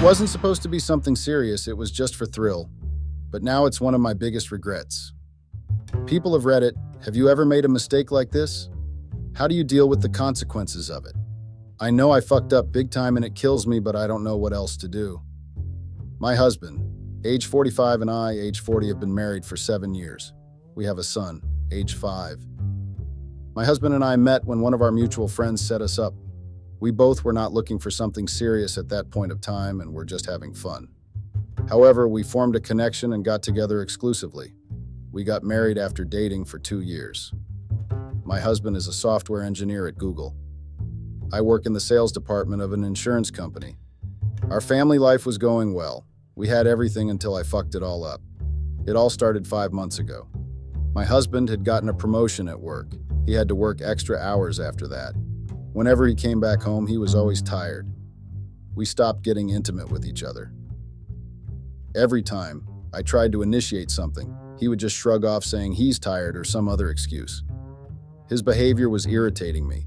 wasn't supposed to be something serious, it was just for thrill. But now it's one of my biggest regrets. People have read it. Have you ever made a mistake like this? How do you deal with the consequences of it? I know I fucked up big time and it kills me, but I don't know what else to do. My husband, age 45, and I, age 40, have been married for 7 years. We have a son, age 5. My husband and I met when one of our mutual friends set us up. We both were not looking for something serious at that point of time and were just having fun. However, we formed a connection and got together exclusively. We got married after dating for 2 years. My husband is a software engineer at Google. I work in the sales department of an insurance company. Our family life was going well. We had everything until I fucked it all up. It all started 5 months ago. My husband had gotten a promotion at work. He had to work extra hours after that. Whenever he came back home, he was always tired. We stopped getting intimate with each other. Every time I tried to initiate something, he would just shrug off saying he's tired or some other excuse. His behavior was irritating me.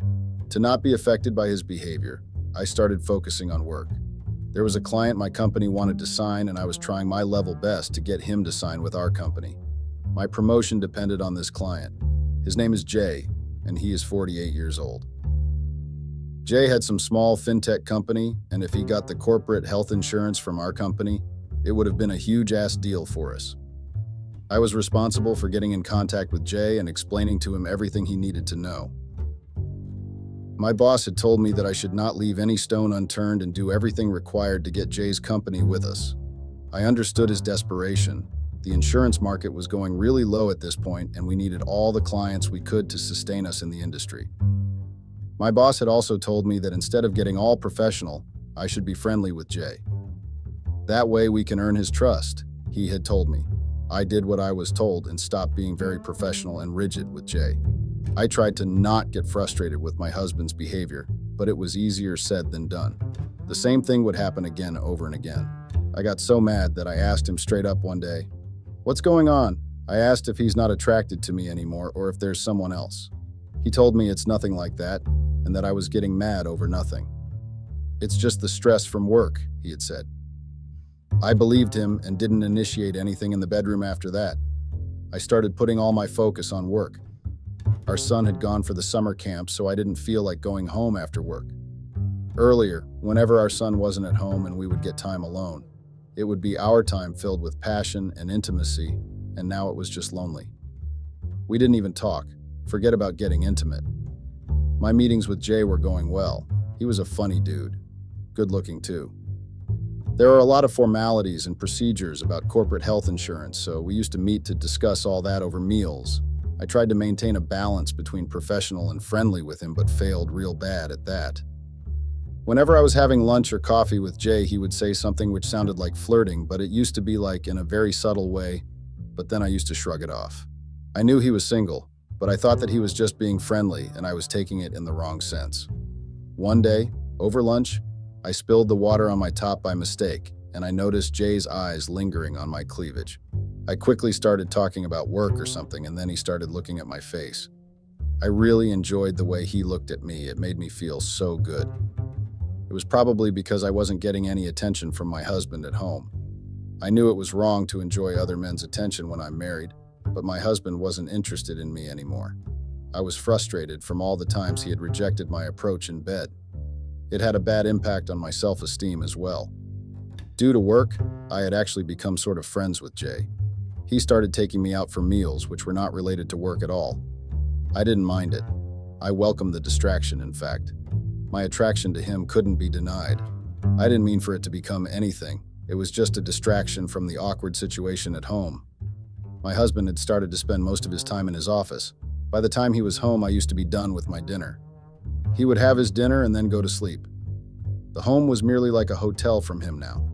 To not be affected by his behavior, I started focusing on work. There was a client my company wanted to sign, and I was trying my level best to get him to sign with our company. My promotion depended on this client. His name is Jay, and he is 48 years old. Jay had some small fintech company, and if he got the corporate health insurance from our company, it would have been a huge-ass deal for us. I was responsible for getting in contact with Jay and explaining to him everything he needed to know. My boss had told me that I should not leave any stone unturned and do everything required to get Jay's company with us. I understood his desperation. The insurance market was going really low at this point, and we needed all the clients we could to sustain us in the industry. My boss had also told me that instead of getting all professional, I should be friendly with Jay. That way we can earn his trust, he had told me. I did what I was told and stopped being very professional and rigid with Jay. I tried to not get frustrated with my husband's behavior, but it was easier said than done. The same thing would happen again over and again. I got so mad that I asked him straight up one day, "What's going on?" I asked if he's not attracted to me anymore or if there's someone else. He told me it's nothing like that and that I was getting mad over nothing. "It's just the stress from work," he had said. I believed him and didn't initiate anything in the bedroom after that. I started putting all my focus on work. Our son had gone for the summer camp, so I didn't feel like going home after work. Earlier, whenever our son wasn't at home and we would get time alone, it would be our time filled with passion and intimacy, and now it was just lonely. We didn't even talk. Forget about getting intimate. My meetings with Jay were going well. He was a funny dude. Good looking too. There are a lot of formalities and procedures about corporate health insurance, so we used to meet to discuss all that over meals. I tried to maintain a balance between professional and friendly with him, but failed real bad at that. Whenever I was having lunch or coffee with Jay, he would say something which sounded like flirting, but it used to be like in a very subtle way, but then I used to shrug it off. I knew he was single, but I thought that he was just being friendly, and I was taking it in the wrong sense. One day, over lunch, I spilled the water on my top by mistake, and I noticed Jay's eyes lingering on my cleavage. I quickly started talking about work or something, and then he started looking at my face. I really enjoyed the way he looked at me. It made me feel so good. It was probably because I wasn't getting any attention from my husband at home. I knew it was wrong to enjoy other men's attention when I'm married, but my husband wasn't interested in me anymore. I was frustrated from all the times he had rejected my approach in bed. It had a bad impact on my self-esteem as well. Due to work, I had actually become sort of friends with Jay. He started taking me out for meals which were not related to work at all. I didn't mind it. I welcomed the distraction, in fact. My attraction to him couldn't be denied. I didn't mean for it to become anything. It was just a distraction from the awkward situation at home. My husband had started to spend most of his time in his office. By the time he was home, I used to be done with my dinner. He would have his dinner and then go to sleep. The home was merely like a hotel from him now.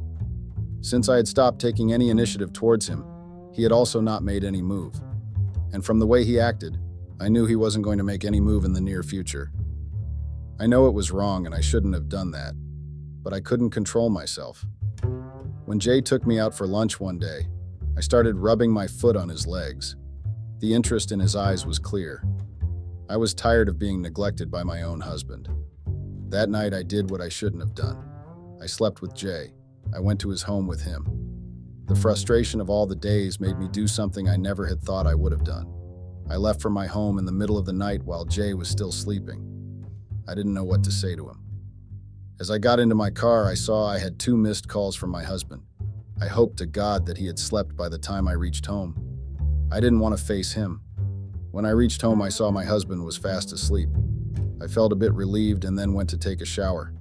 Since I had stopped taking any initiative towards him, he had also not made any move. And from the way he acted, I knew he wasn't going to make any move in the near future. I know it was wrong and I shouldn't have done that, but I couldn't control myself. When Jay took me out for lunch one day, I started rubbing my foot on his legs. The interest in his eyes was clear. I was tired of being neglected by my own husband. That night I did what I shouldn't have done. I slept with Jay. I went to his home with him. The frustration of all the days made me do something I never had thought I would have done. I left for my home in the middle of the night while Jay was still sleeping. I didn't know what to say to him. As I got into my car, I saw I had 2 missed calls from my husband. I hoped to God that he had slept by the time I reached home. I didn't want to face him. When I reached home, I saw my husband was fast asleep. I felt a bit relieved and then went to take a shower.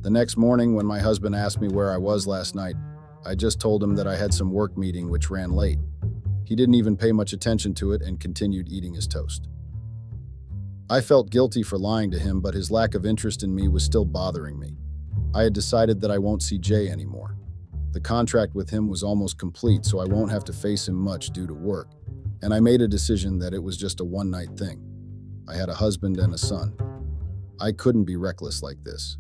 The next morning, when my husband asked me where I was last night, I just told him that I had some work meeting which ran late. He didn't even pay much attention to it and continued eating his toast. I felt guilty for lying to him, but his lack of interest in me was still bothering me. I had decided that I won't see Jay anymore. The contract with him was almost complete, so I won't have to face him much due to work, and I made a decision that it was just a one-night thing. I had a husband and a son. I couldn't be reckless like this.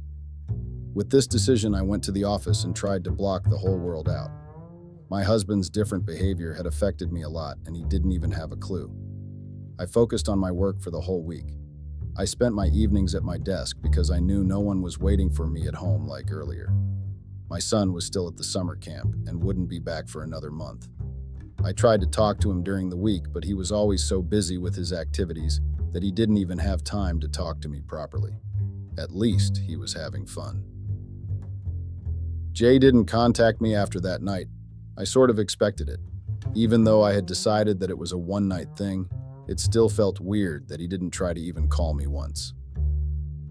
With this decision, I went to the office and tried to block the whole world out. My husband's different behavior had affected me a lot, and he didn't even have a clue. I focused on my work for the whole week. I spent my evenings at my desk because I knew no one was waiting for me at home like earlier. My son was still at the summer camp and wouldn't be back for another month. I tried to talk to him during the week, but he was always so busy with his activities that he didn't even have time to talk to me properly. At least he was having fun. Jay didn't contact me after that night. I sort of expected it. Even though I had decided that it was a one-night thing, it still felt weird that he didn't try to even call me once.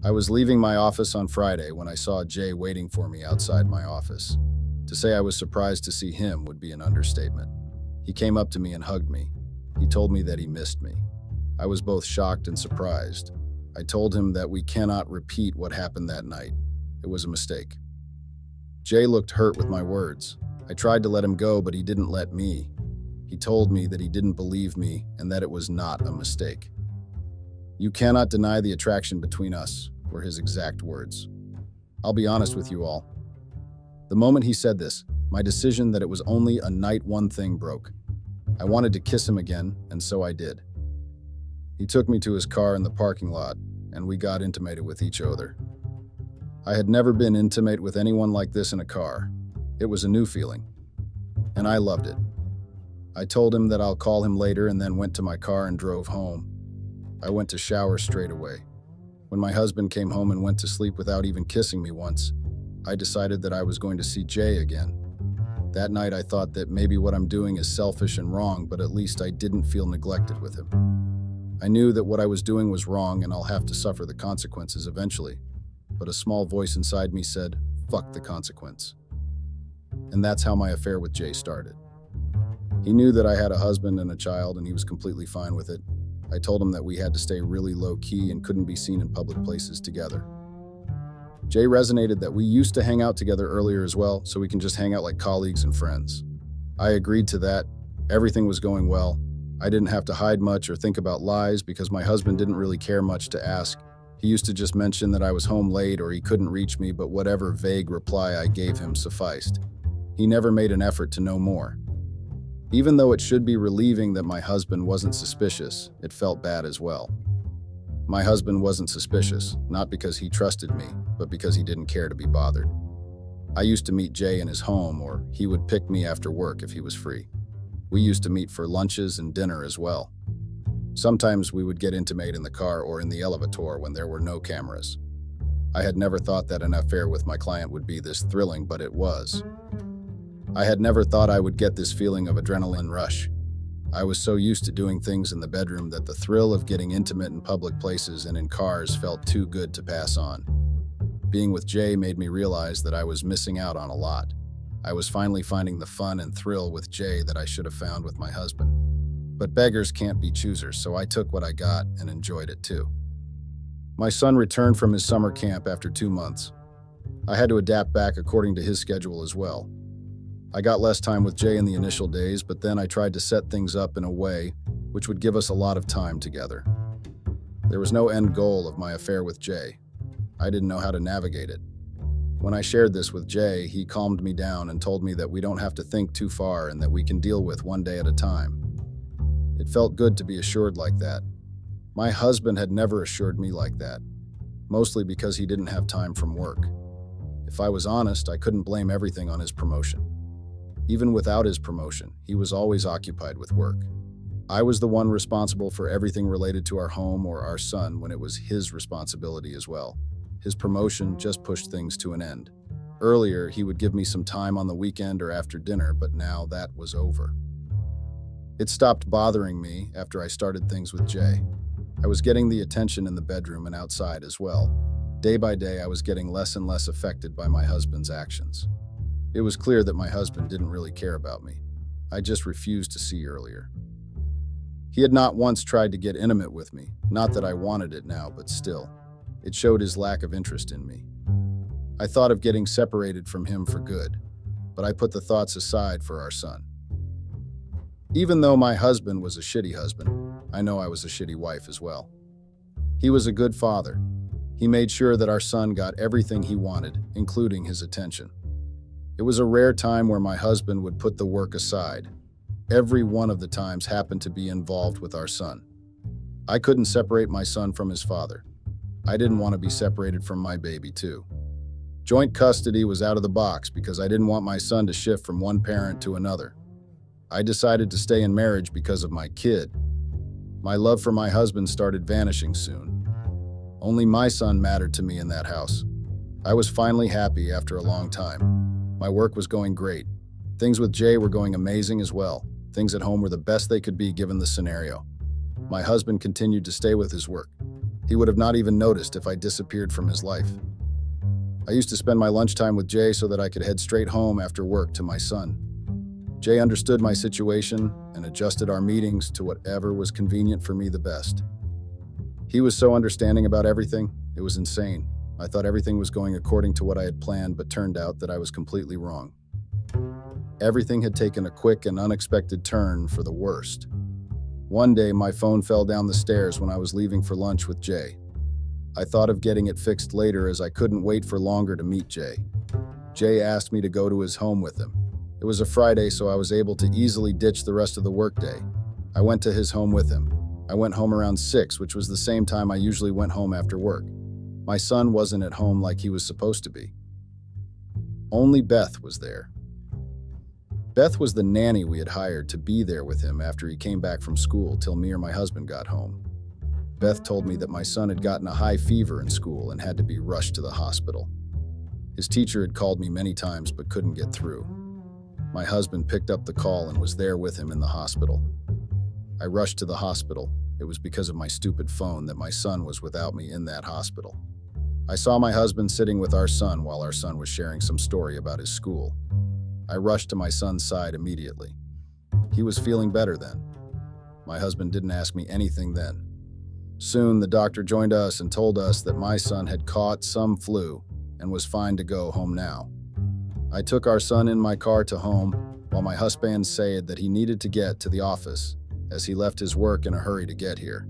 I was leaving my office on Friday when I saw Jay waiting for me outside my office. To say I was surprised to see him would be an understatement. He came up to me and hugged me. He told me that he missed me. I was both shocked and surprised. I told him that we cannot repeat what happened that night. It was a mistake. Jay looked hurt with my words. I tried to let him go, but he didn't let me. He told me that he didn't believe me and that it was not a mistake. "You cannot deny the attraction between us," were his exact words. I'll be honest with you all. The moment he said this, my decision that it was only a night one thing broke. I wanted to kiss him again, and so I did. He took me to his car in the parking lot, and we got intimated with each other. I had never been intimate with anyone like this in a car. It was a new feeling, and I loved it. I told him that I'll call him later and then went to my car and drove home. I went to shower straight away. When my husband came home and went to sleep without even kissing me once, I decided that I was going to see Jay again. That night I thought that maybe what I'm doing is selfish and wrong, but at least I didn't feel neglected with him. I knew that what I was doing was wrong and I'll have to suffer the consequences eventually. But a small voice inside me said, "Fuck the consequence." And that's how my affair with Jay started. He knew that I had a husband and a child, and he was completely fine with it. I told him that we had to stay really low-key and couldn't be seen in public places together. Jay resonated that we used to hang out together earlier as well, so we can just hang out like colleagues and friends. I agreed to that. Everything was going well. I didn't have to hide much or think about lies because my husband didn't really care much to ask. He used to just mention that I was home late or he couldn't reach me, but whatever vague reply I gave him sufficed. He never made an effort to know more. Even though it should be relieving that my husband wasn't suspicious, it felt bad as well. My husband wasn't suspicious, not because he trusted me, but because he didn't care to be bothered. I used to meet Jay in his home, or he would pick me after work if he was free. We used to meet for lunches and dinner as well. Sometimes we would get intimate in the car or in the elevator when there were no cameras. I had never thought that an affair with my client would be this thrilling, but it was. I had never thought I would get this feeling of adrenaline rush. I was so used to doing things in the bedroom that the thrill of getting intimate in public places and in cars felt too good to pass on. Being with Jay made me realize that I was missing out on a lot. I was finally finding the fun and thrill with Jay that I should have found with my husband. But beggars can't be choosers, so I took what I got and enjoyed it too. My son returned from his summer camp after 2 months. I had to adapt back according to his schedule as well. I got less time with Jay in the initial days, but then I tried to set things up in a way which would give us a lot of time together. There was no end goal of my affair with Jay. I didn't know how to navigate it. When I shared this with Jay, he calmed me down and told me that we don't have to think too far and that we can deal with one day at a time. It felt good to be assured like that. My husband had never assured me like that, mostly because he didn't have time from work. If I was honest, I couldn't blame everything on his promotion. Even without his promotion, he was always occupied with work. I was the one responsible for everything related to our home or our son when it was his responsibility as well. His promotion just pushed things to an end. Earlier, he would give me some time on the weekend or after dinner, but now that was over. It stopped bothering me after I started things with Jay. I was getting the attention in the bedroom and outside as well. Day by day, I was getting less and less affected by my husband's actions. It was clear that my husband didn't really care about me. I just refused to see earlier. He had not once tried to get intimate with me, not that I wanted it now, but still. It showed his lack of interest in me. I thought of getting separated from him for good, but I put the thoughts aside for our son. Even though my husband was a shitty husband, I know I was a shitty wife as well. He was a good father. He made sure that our son got everything he wanted, including his attention. It was a rare time where my husband would put the work aside. Every one of the times happened to be involved with our son. I couldn't separate my son from his father. I didn't want to be separated from my baby too. Joint custody was out of the box because I didn't want my son to shift from one parent to another. I decided to stay in marriage because of my kid. My love for my husband started vanishing soon. Only my son mattered to me in that house. I was finally happy after a long time. My work was going great. Things with Jay were going amazing as well. Things at home were the best they could be given the scenario. My husband continued to stay with his work. He would have not even noticed if I disappeared from his life. I used to spend my lunchtime with Jay so that I could head straight home after work to my son. Jay understood my situation and adjusted our meetings to whatever was convenient for me the best. He was so understanding about everything, it was insane. I thought everything was going according to what I had planned, but turned out that I was completely wrong. Everything had taken a quick and unexpected turn for the worst. One day, my phone fell down the stairs when I was leaving for lunch with Jay. I thought of getting it fixed later as I couldn't wait for longer to meet Jay. Jay asked me to go to his home with him. It was a Friday, so I was able to easily ditch the rest of the workday. I went to his home with him. I went home around 6, which was the same time I usually went home after work. My son wasn't at home like he was supposed to be. Only Beth was there. Beth was the nanny we had hired to be there with him after he came back from school till me or my husband got home. Beth told me that my son had gotten a high fever in school and had to be rushed to the hospital. His teacher had called me many times but couldn't get through. My husband picked up the call and was there with him in the hospital. I rushed to the hospital. It was because of my stupid phone that my son was without me in that hospital. I saw my husband sitting with our son while our son was sharing some story about his school. I rushed to my son's side immediately. He was feeling better then. My husband didn't ask me anything then. Soon, the doctor joined us and told us that my son had caught some flu and was fine to go home now. I took our son in my car to home while my husband said that he needed to get to the office as he left his work in a hurry to get here.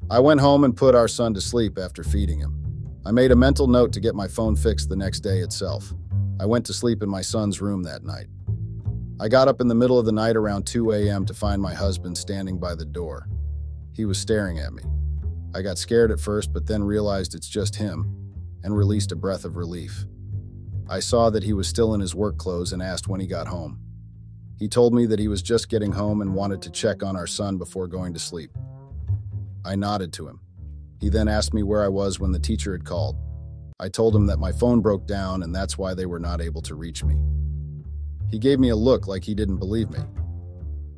I went home and put our son to sleep after feeding him. I made a mental note to get my phone fixed the next day itself. I went to sleep in my son's room that night. I got up in the middle of the night around 2 a.m. to find my husband standing by the door. He was staring at me. I got scared at first, but then realized it's just him and released a breath of relief. I saw that he was still in his work clothes and asked when he got home. He told me that he was just getting home and wanted to check on our son before going to sleep. I nodded to him. He then asked me where I was when the teacher had called. I told him that my phone broke down and that's why they were not able to reach me. He gave me a look like he didn't believe me.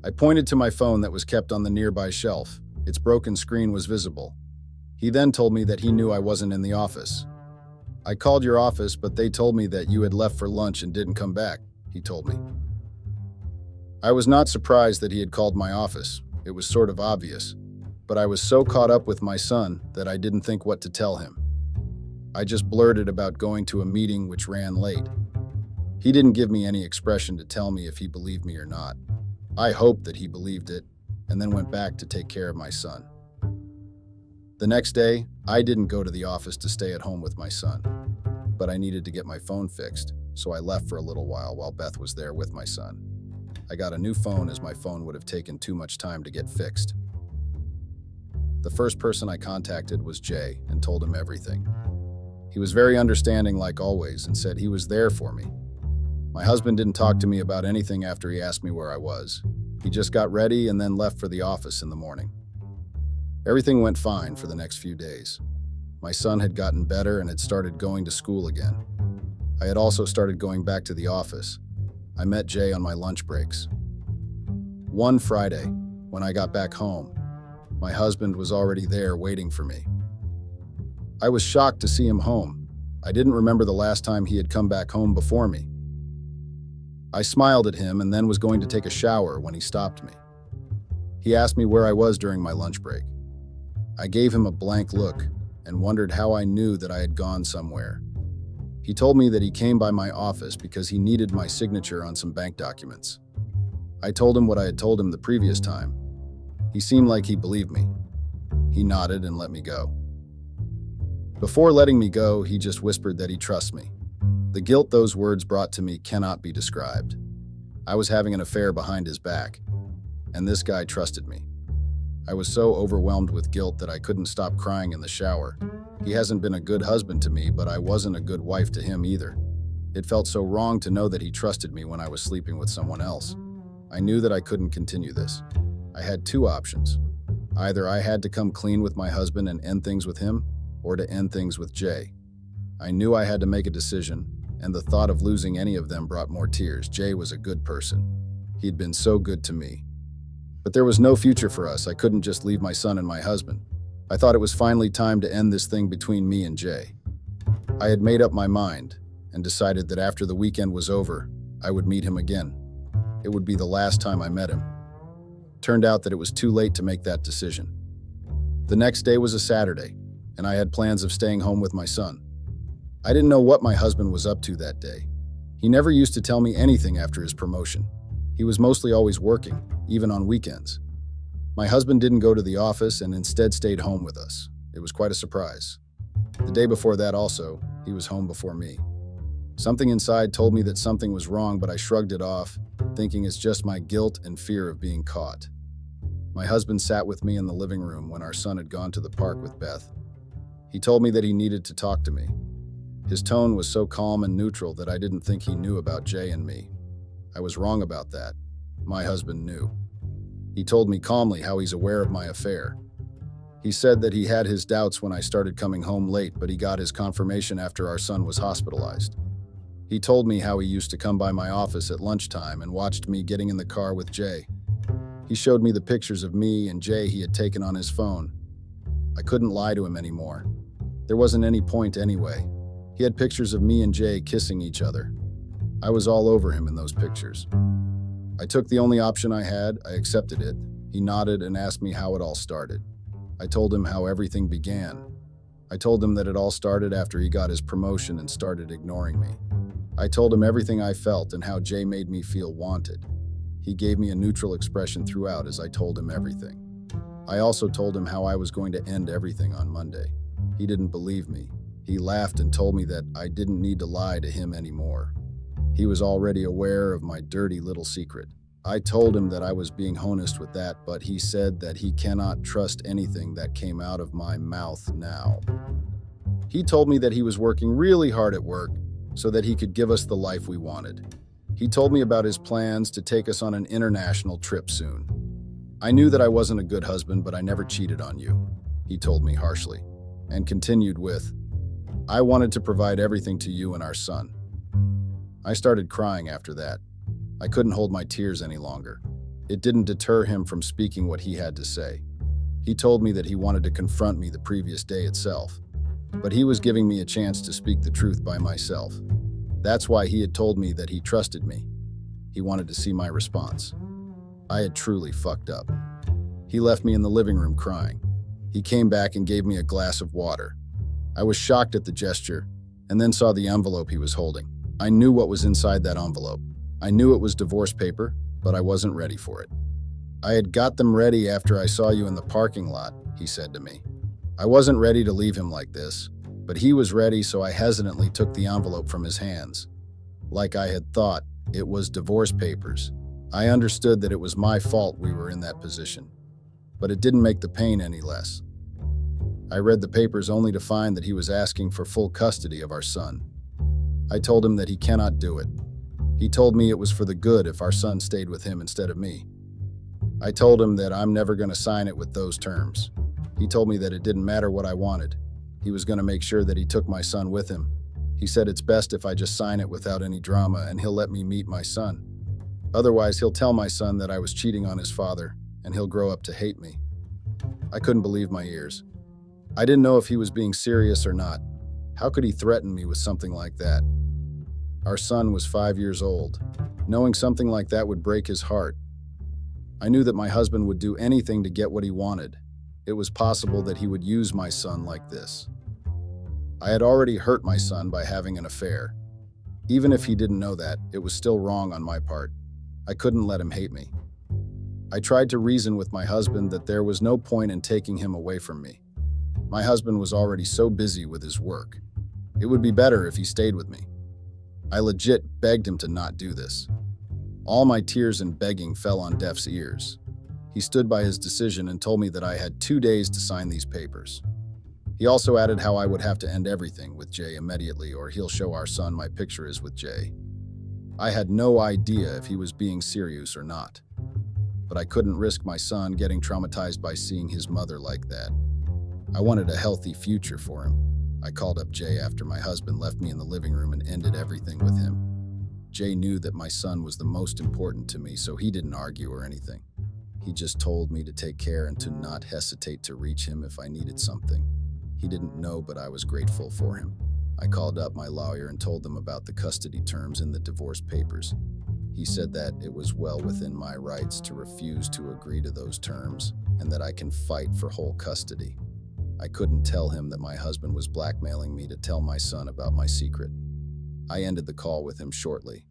I pointed to my phone that was kept on the nearby shelf. Its broken screen was visible. He then told me that he knew I wasn't in the office. I called your office, but they told me that you had left for lunch and didn't come back, he told me. I was not surprised that he had called my office. It was sort of obvious. But I was so caught up with my son that I didn't think what to tell him. I just blurted about going to a meeting which ran late. He didn't give me any expression to tell me if he believed me or not. I hoped that he believed it, and then went back to take care of my son. The next day, I didn't go to the office to stay at home with my son, but I needed to get my phone fixed, so I left for a little while Beth was there with my son. I got a new phone as my phone would have taken too much time to get fixed. The first person I contacted was Jay and told him everything. He was very understanding like always and said he was there for me. My husband didn't talk to me about anything after he asked me where I was. He just got ready and then left for the office in the morning. Everything went fine for the next few days. My son had gotten better and had started going to school again. I had also started going back to the office. I met Jay on my lunch breaks. One Friday, when I got back home, my husband was already there waiting for me. I was shocked to see him home. I didn't remember the last time he had come back home before me. I smiled at him and then was going to take a shower when he stopped me. He asked me where I was during my lunch break. I gave him a blank look and wondered how I knew that I had gone somewhere. He told me that he came by my office because he needed my signature on some bank documents. I told him what I had told him the previous time. He seemed like he believed me. He nodded and let me go. Before letting me go, he just whispered that he trusts me. The guilt those words brought to me cannot be described. I was having an affair behind his back, and this guy trusted me. I was so overwhelmed with guilt that I couldn't stop crying in the shower. He hasn't been a good husband to me, but I wasn't a good wife to him either. It felt so wrong to know that he trusted me when I was sleeping with someone else. I knew that I couldn't continue this. I had two options. Either I had to come clean with my husband and end things with him, or to end things with Jay. I knew I had to make a decision, and the thought of losing any of them brought more tears. Jay was a good person. He'd been so good to me. But there was no future for us. I couldn't just leave my son and my husband. I thought it was finally time to end this thing between me and Jay. I had made up my mind and decided that after the weekend was over, I would meet him again. It would be the last time I met him. Turned out that it was too late to make that decision. The next day was a Saturday, and I had plans of staying home with my son. I didn't know what my husband was up to that day. He never used to tell me anything after his promotion. He was mostly always working, even on weekends. My husband didn't go to the office and instead stayed home with us. It was quite a surprise. The day before that also, he was home before me. Something inside told me that something was wrong, but I shrugged it off, thinking it's just my guilt and fear of being caught. My husband sat with me in the living room when our son had gone to the park with Beth. He told me that he needed to talk to me. His tone was so calm and neutral that I didn't think he knew about Jay and me. I was wrong about that. My husband knew. He told me calmly how he's aware of my affair. He said that he had his doubts when I started coming home late, but he got his confirmation after our son was hospitalized. He told me how he used to come by my office at lunchtime and watched me getting in the car with Jay. He showed me the pictures of me and Jay he had taken on his phone. I couldn't lie to him anymore. There wasn't any point anyway. He had pictures of me and Jay kissing each other. I was all over him in those pictures. I took the only option I had. I accepted it. He nodded and asked me how it all started. I told him how everything began. I told him that it all started after he got his promotion and started ignoring me. I told him everything I felt and how Jay made me feel wanted. He gave me a neutral expression throughout as I told him everything. I also told him how I was going to end everything on Monday. He didn't believe me. He laughed and told me that I didn't need to lie to him anymore. He was already aware of my dirty little secret. I told him that I was being honest with that, but he said that he cannot trust anything that came out of my mouth now. He told me that he was working really hard at work so that he could give us the life we wanted. He told me about his plans to take us on an international trip soon. I knew that I wasn't a good husband, but I never cheated on you, he told me harshly, and continued with, I wanted to provide everything to you and our son. I started crying after that. I couldn't hold my tears any longer. It didn't deter him from speaking what he had to say. He told me that he wanted to confront me the previous day itself, but he was giving me a chance to speak the truth by myself. That's why he had told me that he trusted me. He wanted to see my response. I had truly fucked up. He left me in the living room crying. He came back and gave me a glass of water. I was shocked at the gesture, and then saw the envelope he was holding. I knew what was inside that envelope. I knew it was divorce paper, but I wasn't ready for it. I had got them ready after I saw you in the parking lot, he said to me. I wasn't ready to leave him like this, but he was ready, so I hesitantly took the envelope from his hands. Like I had thought, it was divorce papers. I understood that it was my fault we were in that position, but it didn't make the pain any less. I read the papers only to find that he was asking for full custody of our son. I told him that he cannot do it. He told me it was for the good if our son stayed with him instead of me. I told him that I'm never going to sign it with those terms. He told me that it didn't matter what I wanted. He was going to make sure that he took my son with him. He said it's best if I just sign it without any drama and he'll let me meet my son. Otherwise, he'll tell my son that I was cheating on his father and he'll grow up to hate me. I couldn't believe my ears. I didn't know if he was being serious or not. How could he threaten me with something like that? Our son was 5 years old. Knowing something like that would break his heart. I knew that my husband would do anything to get what he wanted. It was possible that he would use my son like this. I had already hurt my son by having an affair. Even if he didn't know that, it was still wrong on my part. I couldn't let him hate me. I tried to reason with my husband that there was no point in taking him away from me. My husband was already so busy with his work. It would be better if he stayed with me. I legit begged him to not do this. All my tears and begging fell on deaf ears. He stood by his decision and told me that I had 2 days to sign these papers. He also added how I would have to end everything with Jay immediately or he'll show our son my picture is with Jay. I had no idea if he was being serious or not. But I couldn't risk my son getting traumatized by seeing his mother like that. I wanted a healthy future for him. I called up Jay after my husband left me in the living room and ended everything with him. Jay knew that my son was the most important to me, so he didn't argue or anything. He just told me to take care and to not hesitate to reach him if I needed something. He didn't know, but I was grateful for him. I called up my lawyer and told them about the custody terms in the divorce papers. He said that it was well within my rights to refuse to agree to those terms and that I can fight for whole custody. I couldn't tell him that my husband was blackmailing me to tell my son about my secret. I ended the call with him shortly.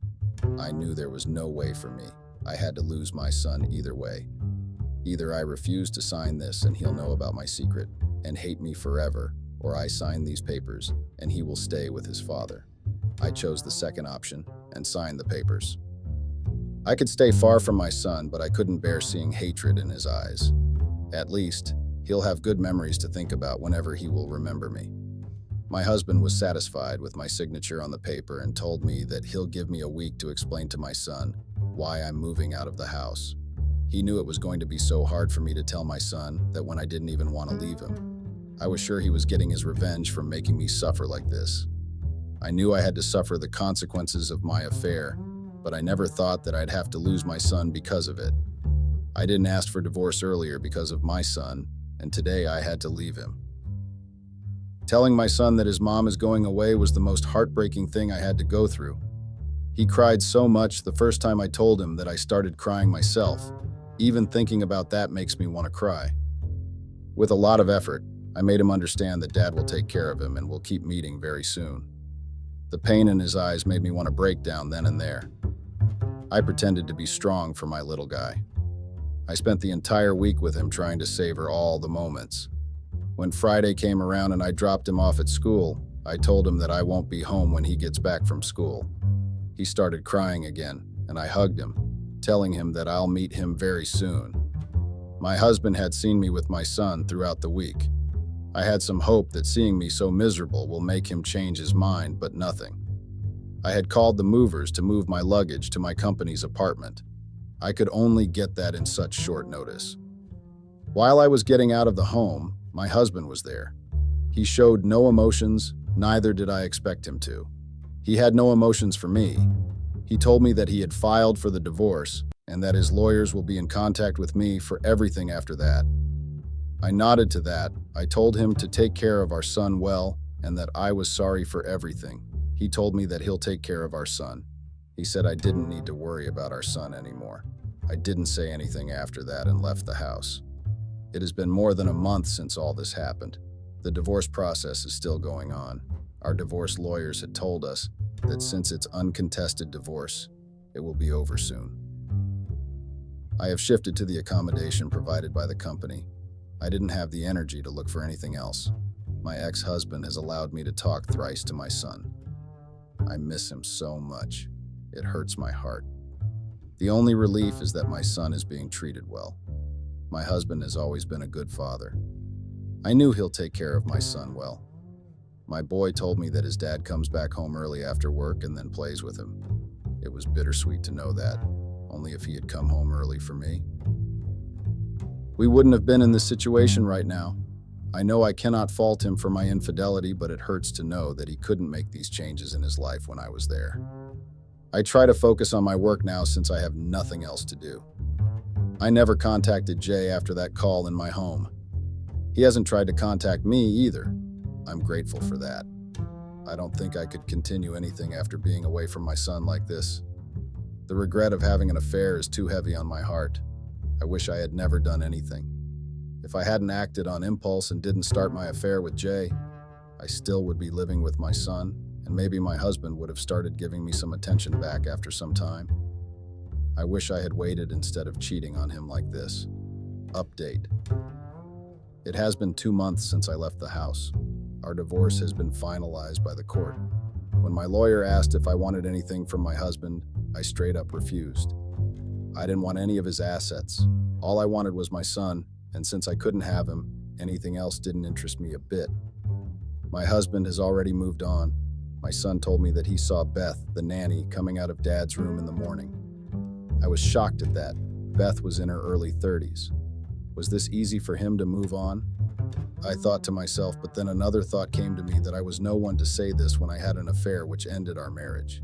I knew there was no way for me. I had to lose my son either way. Either I refuse to sign this and he'll know about my secret and hate me forever, or I sign these papers and he will stay with his father. I chose the second option and signed the papers. I could stay far from my son, but I couldn't bear seeing hatred in his eyes. At least, he'll have good memories to think about whenever he will remember me. My husband was satisfied with my signature on the paper and told me that he'll give me a week to explain to my son why I'm moving out of the house. He knew it was going to be so hard for me to tell my son that when I didn't even want to leave him. I was sure he was getting his revenge for making me suffer like this. I knew I had to suffer the consequences of my affair, but I never thought that I'd have to lose my son because of it. I didn't ask for divorce earlier because of my son, and today I had to leave him. Telling my son that his mom is going away was the most heartbreaking thing I had to go through. He cried so much the first time I told him that I started crying myself. Even thinking about that makes me want to cry. With a lot of effort, I made him understand that Dad will take care of him and we'll keep meeting very soon. The pain in his eyes made me want to break down then and there. I pretended to be strong for my little guy. I spent the entire week with him trying to savor all the moments. When Friday came around and I dropped him off at school, I told him that I won't be home when he gets back from school. He started crying again, and I hugged him, telling him that I'll meet him very soon. My husband had seen me with my son throughout the week. I had some hope that seeing me so miserable will make him change his mind, but nothing. I had called the movers to move my luggage to my company's apartment. I could only get that in such short notice. While I was getting out of the home, my husband was there. He showed no emotions, neither did I expect him to. He had no emotions for me. He told me that he had filed for the divorce and that his lawyers will be in contact with me for everything after that. I nodded to that. I told him to take care of our son well and that I was sorry for everything. He told me that he'll take care of our son. He said I didn't need to worry about our son anymore. I didn't say anything after that and left the house. It has been more than a month since all this happened. The divorce process is still going on. Our divorce lawyers had told us that since it's uncontested divorce, it will be over soon. I have shifted to the accommodation provided by the company. I didn't have the energy to look for anything else. My ex-husband has allowed me to talk thrice to my son. I miss him so much. It hurts my heart. The only relief is that my son is being treated well. My husband has always been a good father. I knew he'll take care of my son well. My boy told me that his dad comes back home early after work and then plays with him. It was bittersweet to know that, only if he had come home early for me. We wouldn't have been in this situation right now. I know I cannot fault him for my infidelity, but it hurts to know that he couldn't make these changes in his life when I was there. I try to focus on my work now since I have nothing else to do. I never contacted Jay after that call in my home. He hasn't tried to contact me either. I'm grateful for that. I don't think I could continue anything after being away from my son like this. The regret of having an affair is too heavy on my heart. I wish I had never done anything. If I hadn't acted on impulse and didn't start my affair with Jay, I still would be living with my son, and maybe my husband would have started giving me some attention back after some time. I wish I had waited instead of cheating on him like this. Update. It has been 2 months since I left the house. Our divorce has been finalized by the court. When my lawyer asked if I wanted anything from my husband, I straight up refused. I didn't want any of his assets. All I wanted was my son, and since I couldn't have him, anything else didn't interest me a bit. My husband has already moved on. My son told me that he saw Beth, the nanny, coming out of Dad's room in the morning. I was shocked at that. Beth was in her early 30s. Was this easy for him to move on? I thought to myself, but then another thought came to me that I was no one to say this when I had an affair which ended our marriage.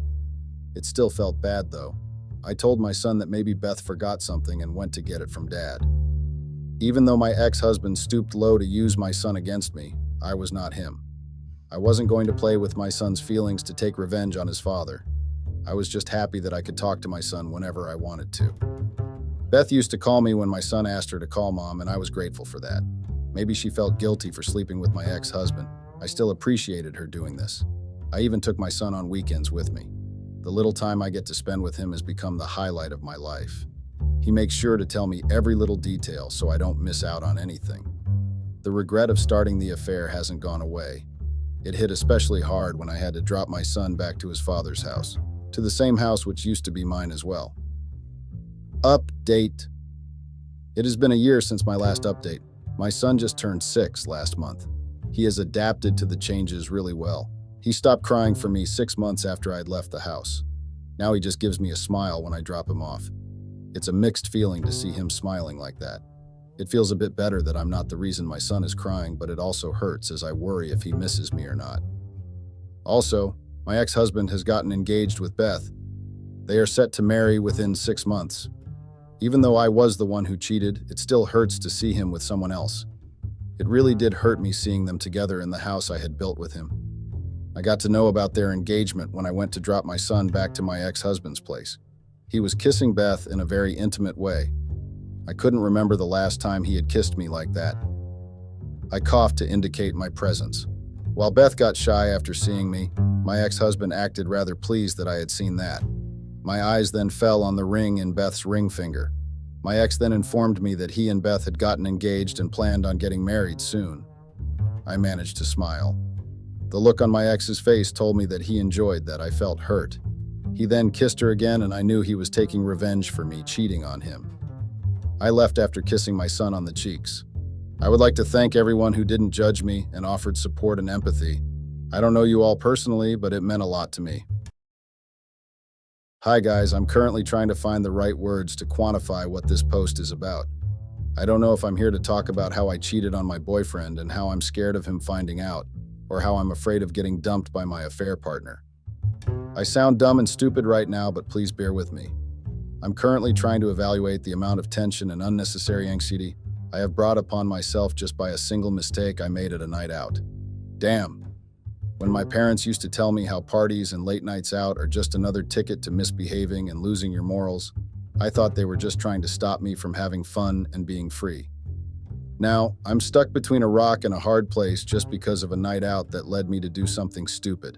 It still felt bad, though. I told my son that maybe Beth forgot something and went to get it from Dad. Even though my ex-husband stooped low to use my son against me, I was not him. I wasn't going to play with my son's feelings to take revenge on his father. I was just happy that I could talk to my son whenever I wanted to. Beth used to call me when my son asked her to call Mom, and I was grateful for that. Maybe she felt guilty for sleeping with my ex-husband. I still appreciated her doing this. I even took my son on weekends with me. The little time I get to spend with him has become the highlight of my life. He makes sure to tell me every little detail so I don't miss out on anything. The regret of starting the affair hasn't gone away. It hit especially hard when I had to drop my son back to his father's house, to the same house which used to be mine as well. Update. It has been a year since my last update. My son just turned 6 last month. He has adapted to the changes really well. He stopped crying for me 6 months after I'd left the house. Now he just gives me a smile when I drop him off. It's a mixed feeling to see him smiling like that. It feels a bit better that I'm not the reason my son is crying, but it also hurts as I worry if he misses me or not. Also, my ex-husband has gotten engaged with Beth. They are set to marry within 6 months. Even though I was the one who cheated, it still hurts to see him with someone else. It really did hurt me seeing them together in the house I had built with him. I got to know about their engagement when I went to drop my son back to my ex-husband's place. He was kissing Beth in a very intimate way. I couldn't remember the last time he had kissed me like that. I coughed to indicate my presence. While Beth got shy after seeing me, my ex-husband acted rather pleased that I had seen that. My eyes then fell on the ring in Beth's ring finger. My ex then informed me that he and Beth had gotten engaged and planned on getting married soon. I managed to smile. The look on my ex's face told me that he enjoyed that. I felt hurt. He then kissed her again, and I knew he was taking revenge for me cheating on him. I left after kissing my son on the cheeks. I would like to thank everyone who didn't judge me and offered support and empathy. I don't know you all personally, but it meant a lot to me. Hi guys, I'm currently trying to find the right words to quantify what this post is about. I don't know if I'm here to talk about how I cheated on my boyfriend and how I'm scared of him finding out, or how I'm afraid of getting dumped by my affair partner. I sound dumb and stupid right now, but please bear with me. I'm currently trying to evaluate the amount of tension and unnecessary anxiety I have brought upon myself just by a single mistake I made at a night out. Damn. When my parents used to tell me how parties and late nights out are just another ticket to misbehaving and losing your morals, I thought they were just trying to stop me from having fun and being free. Now, I'm stuck between a rock and a hard place just because of a night out that led me to do something stupid.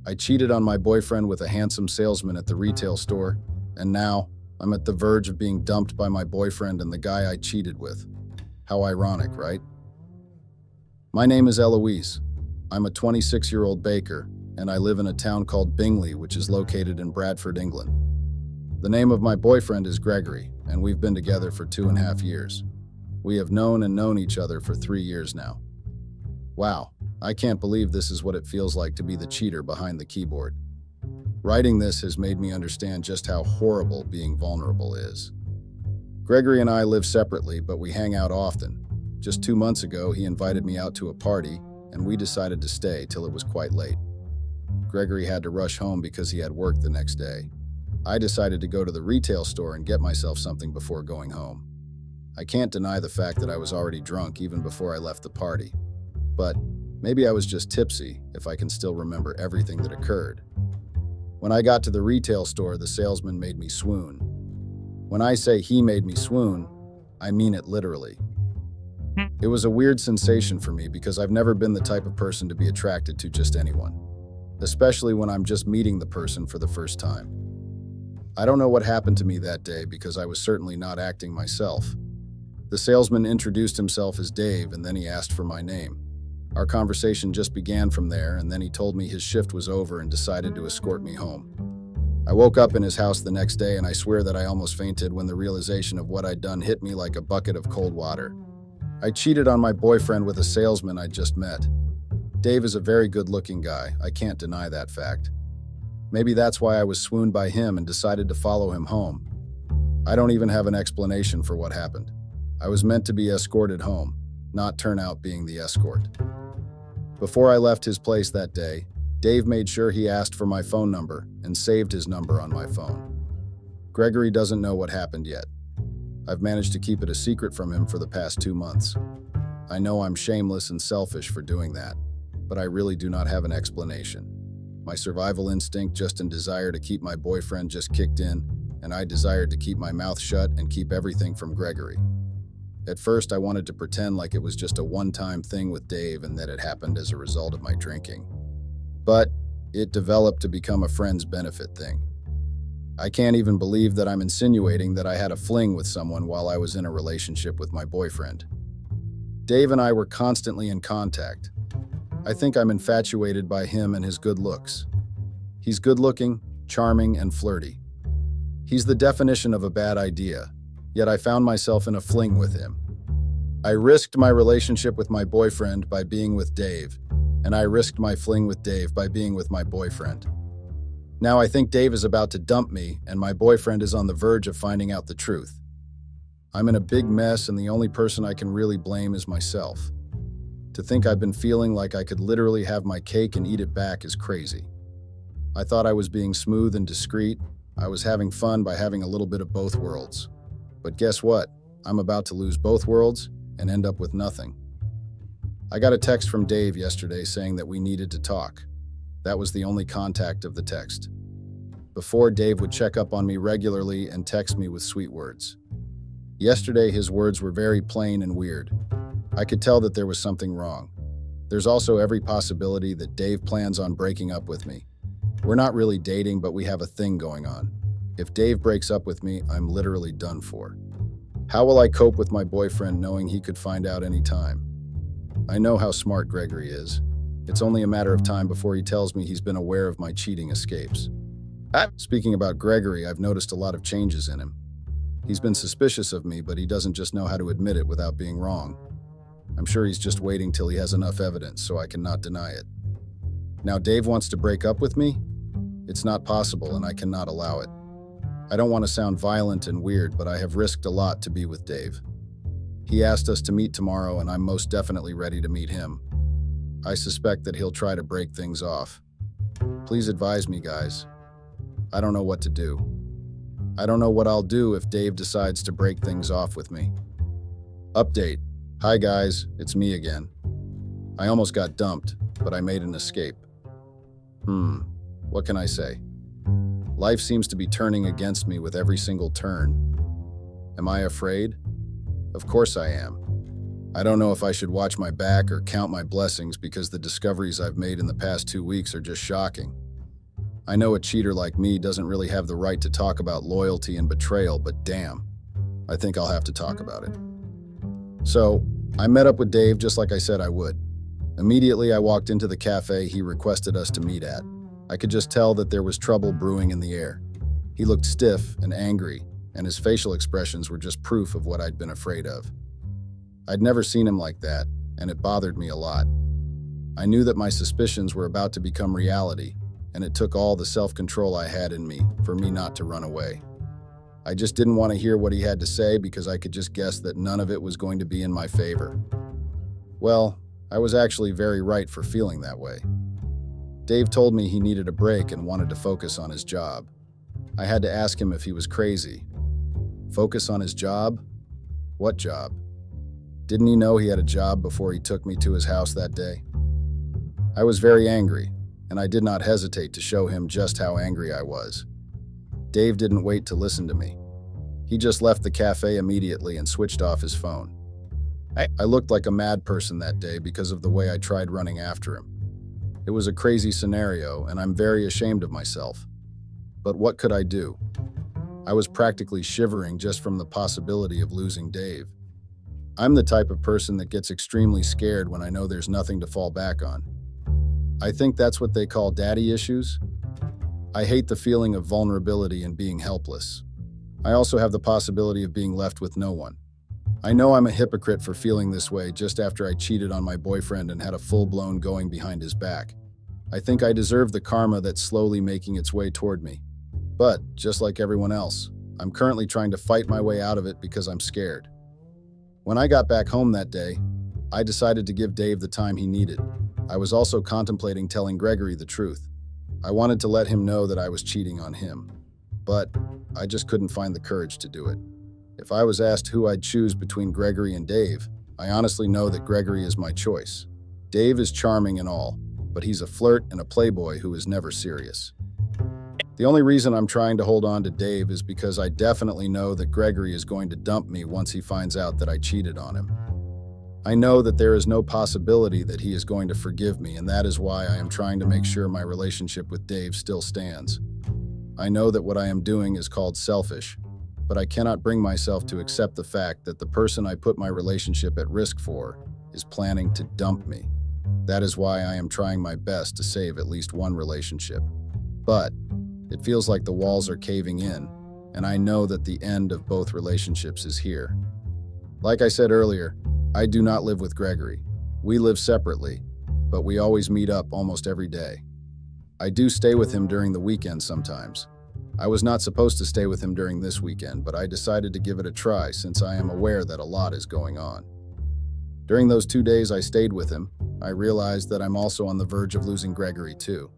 I cheated on my boyfriend with a handsome salesman at the retail store, and now I'm at the verge of being dumped by my boyfriend and the guy I cheated with. How ironic, right? My name is Eloise. I'm a 26-year-old baker, and I live in a town called Bingley, which is located in Bradford, England. The name of my boyfriend is Gregory, and we've been together for 2.5 years. We have known each other for 3 years now. Wow, I can't believe this is what it feels like to be the cheater behind the keyboard. Writing this has made me understand just how horrible being vulnerable is. Gregory and I live separately, but we hang out often. Just 2 months ago, he invited me out to a party, and we decided to stay till it was quite late. Gregory had to rush home because he had work the next day. I decided to go to the retail store and get myself something before going home. I can't deny the fact that I was already drunk even before I left the party. But maybe I was just tipsy, if I can still remember everything that occurred. When I got to the retail store, the salesman made me swoon. When I say he made me swoon, I mean it literally. It was a weird sensation for me because I've never been the type of person to be attracted to just anyone, especially when I'm just meeting the person for the first time. I don't know what happened to me that day because I was certainly not acting myself. The salesman introduced himself as Dave, and then he asked for my name. Our conversation just began from there, and then he told me his shift was over and decided to escort me home. I woke up in his house the next day, and I swear that I almost fainted when the realization of what I'd done hit me like a bucket of cold water. I cheated on my boyfriend with a salesman I'd just met. Dave is a very good-looking guy. I can't deny that fact. Maybe that's why I was swooned by him and decided to follow him home. I don't even have an explanation for what happened. I was meant to be escorted home, not turn out being the escort. Before I left his place that day, Dave made sure he asked for my phone number and saved his number on my phone. Gregory doesn't know what happened yet. I've managed to keep it a secret from him for the past 2 months. I know I'm shameless and selfish for doing that, but I really do not have an explanation. My survival instinct just and desire to keep my boyfriend just kicked in, and I desired to keep my mouth shut and keep everything from Gregory. At first, I wanted to pretend like it was just a one-time thing with Dave and that it happened as a result of my drinking. But it developed to become a friend's benefit thing. I can't even believe that I'm insinuating that I had a fling with someone while I was in a relationship with my boyfriend. Dave and I were constantly in contact. I think I'm infatuated by him and his good looks. He's good-looking, charming, and flirty. He's the definition of a bad idea, yet I found myself in a fling with him. I risked my relationship with my boyfriend by being with Dave, and I risked my fling with Dave by being with my boyfriend. Now I think Dave is about to dump me, and my boyfriend is on the verge of finding out the truth. I'm in a big mess, and the only person I can really blame is myself. To think I've been feeling like I could literally have my cake and eat it back is crazy. I thought I was being smooth and discreet. I was having fun by having a little bit of both worlds. But guess what? I'm about to lose both worlds and end up with nothing. I got a text from Dave yesterday saying that we needed to talk. That was the only contact of the text. Before, Dave would check up on me regularly and text me with sweet words. Yesterday, his words were very plain and weird. I could tell that there was something wrong. There's also every possibility that Dave plans on breaking up with me. We're not really dating, but we have a thing going on. If Dave breaks up with me, I'm literally done for. How will I cope with my boyfriend knowing he could find out any time? I know how smart Gregory is. It's only a matter of time before he tells me he's been aware of my cheating escapes. Speaking about Gregory, I've noticed a lot of changes in him. He's been suspicious of me, but he doesn't just know how to admit it without being wrong. I'm sure he's just waiting till he has enough evidence so I cannot deny it. Now Dave wants to break up with me? It's not possible, and I cannot allow it. I don't want to sound violent and weird, but I have risked a lot to be with Dave. He asked us to meet tomorrow, and I'm most definitely ready to meet him. I suspect that he'll try to break things off. Please advise me, guys. I don't know what to do. I don't know what I'll do if Dave decides to break things off with me. Update. Hi guys, it's me again. I almost got dumped, but I made an escape. What can I say? Life seems to be turning against me with every single turn. Am I afraid? Of course I am. I don't know if I should watch my back or count my blessings because the discoveries I've made in the past 2 weeks are just shocking. I know a cheater like me doesn't really have the right to talk about loyalty and betrayal, but damn, I think I'll have to talk about it. So, I met up with Dave just like I said I would. Immediately, I walked into the cafe he requested us to meet at. I could just tell that there was trouble brewing in the air. He looked stiff and angry, and his facial expressions were just proof of what I'd been afraid of. I'd never seen him like that, and it bothered me a lot. I knew that my suspicions were about to become reality, and it took all the self-control I had in me for me not to run away. I just didn't want to hear what he had to say because I could just guess that none of it was going to be in my favor. Well, I was actually very right for feeling that way. Dave told me he needed a break and wanted to focus on his job. I had to ask him if he was crazy. Focus on his job? What job? Didn't he know he had a job before he took me to his house that day? I was very angry, and I did not hesitate to show him just how angry I was. Dave didn't wait to listen to me. He just left the cafe immediately and switched off his phone. I looked like a mad person that day because of the way I tried running after him. It was a crazy scenario, and I'm very ashamed of myself. But what could I do? I was practically shivering just from the possibility of losing Dave. I'm the type of person that gets extremely scared when I know there's nothing to fall back on. I think that's what they call daddy issues. I hate the feeling of vulnerability and being helpless. I also have the possibility of being left with no one. I know I'm a hypocrite for feeling this way just after I cheated on my boyfriend and had a full-blown going behind his back. I think I deserve the karma that's slowly making its way toward me. But, just like everyone else, I'm currently trying to fight my way out of it because I'm scared. When I got back home that day, I decided to give Dave the time he needed. I was also contemplating telling Gregory the truth. I wanted to let him know that I was cheating on him, but I just couldn't find the courage to do it. If I was asked who I'd choose between Gregory and Dave, I honestly know that Gregory is my choice. Dave is charming and all, but he's a flirt and a playboy who is never serious. The only reason I'm trying to hold on to Dave is because I definitely know that Gregory is going to dump me once he finds out that I cheated on him. I know that there is no possibility that he is going to forgive me, and that is why I am trying to make sure my relationship with Dave still stands. I know that what I am doing is called selfish, but I cannot bring myself to accept the fact that the person I put my relationship at risk for is planning to dump me. That is why I am trying my best to save at least one relationship. But it feels like the walls are caving in, and I know that the end of both relationships is here. Like I said earlier, I do not live with Gregory. We live separately, but we always meet up almost every day. I do stay with him during the weekend sometimes. I was not supposed to stay with him during this weekend, but I decided to give it a try since I am aware that a lot is going on. During those 2 days I stayed with him, I realized that I'm also on the verge of losing Gregory too.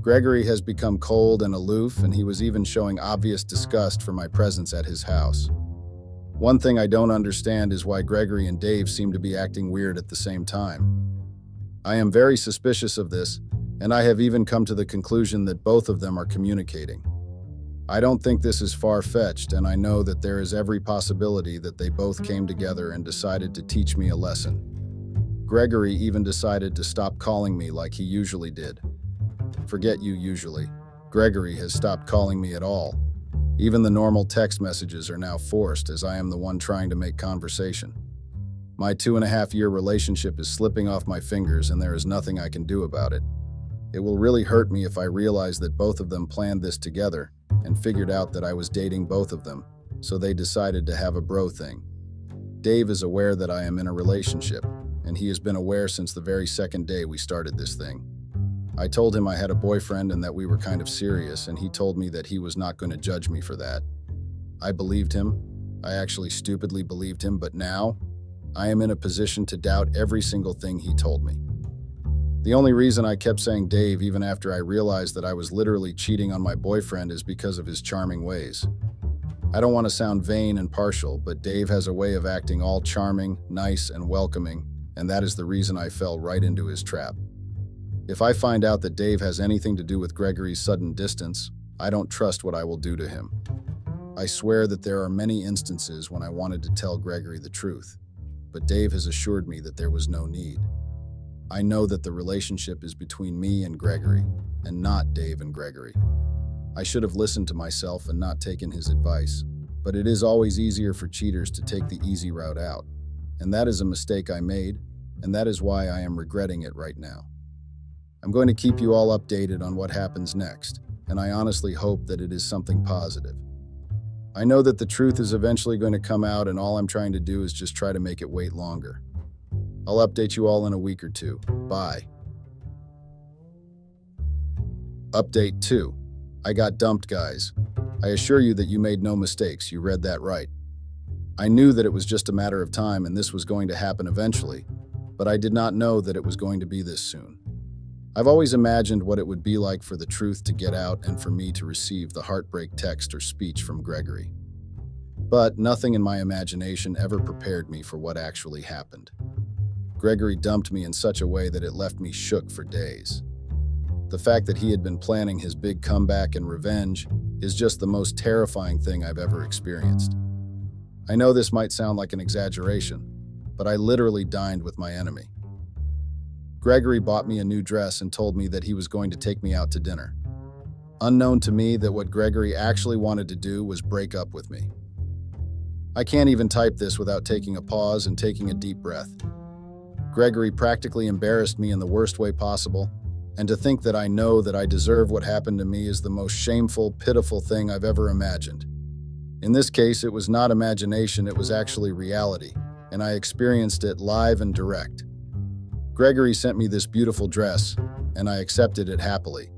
Gregory has become cold and aloof, and he was even showing obvious disgust for my presence at his house. One thing I don't understand is why Gregory and Dave seem to be acting weird at the same time. I am very suspicious of this, and I have even come to the conclusion that both of them are communicating. I don't think this is far-fetched, and I know that there is every possibility that they both came together and decided to teach me a lesson. Gregory even decided to stop calling me like he usually did. Forget you usually. Gregory has stopped calling me at all. Even the normal text messages are now forced as I am the one trying to make conversation. My 2.5-year relationship is slipping off my fingers and there is nothing I can do about it. It will really hurt me if I realize that both of them planned this together and figured out that I was dating both of them, so they decided to have a bro thing. Dave is aware that I am in a relationship, and he has been aware since the very second day we started this thing. I told him I had a boyfriend and that we were kind of serious, and he told me that he was not going to judge me for that. I believed him. I actually stupidly believed him, but now I am in a position to doubt every single thing he told me. The only reason I kept saying Dave even after I realized that I was literally cheating on my boyfriend is because of his charming ways. I don't want to sound vain and partial, but Dave has a way of acting all charming, nice, and welcoming, and that is the reason I fell right into his trap. If I find out that Dave has anything to do with Gregory's sudden distance, I don't trust what I will do to him. I swear that there are many instances when I wanted to tell Gregory the truth, but Dave has assured me that there was no need. I know that the relationship is between me and Gregory, and not Dave and Gregory. I should have listened to myself and not taken his advice, but it is always easier for cheaters to take the easy route out, and that is a mistake I made, and that is why I am regretting it right now. I'm going to keep you all updated on what happens next, and I honestly hope that it is something positive. I know that the truth is eventually going to come out, and all I'm trying to do is just try to make it wait longer. I'll update you all in a week or two. Bye. Update 2. I got dumped, guys. I assure you that you made no mistakes. You read that right. I knew that it was just a matter of time and this was going to happen eventually, but I did not know that it was going to be this soon. I've always imagined what it would be like for the truth to get out and for me to receive the heartbreak text or speech from Gregory. But nothing in my imagination ever prepared me for what actually happened. Gregory dumped me in such a way that it left me shook for days. The fact that he had been planning his big comeback and revenge is just the most terrifying thing I've ever experienced. I know this might sound like an exaggeration, but I literally dined with my enemy. Gregory bought me a new dress and told me that he was going to take me out to dinner. Unknown to me that what Gregory actually wanted to do was break up with me. I can't even type this without taking a pause and taking a deep breath. Gregory practically embarrassed me in the worst way possible, and to think that I know that I deserve what happened to me is the most shameful, pitiful thing I've ever imagined. In this case, it was not imagination, it was actually reality, and I experienced it live and direct. Gregory sent me this beautiful dress, and I accepted it happily.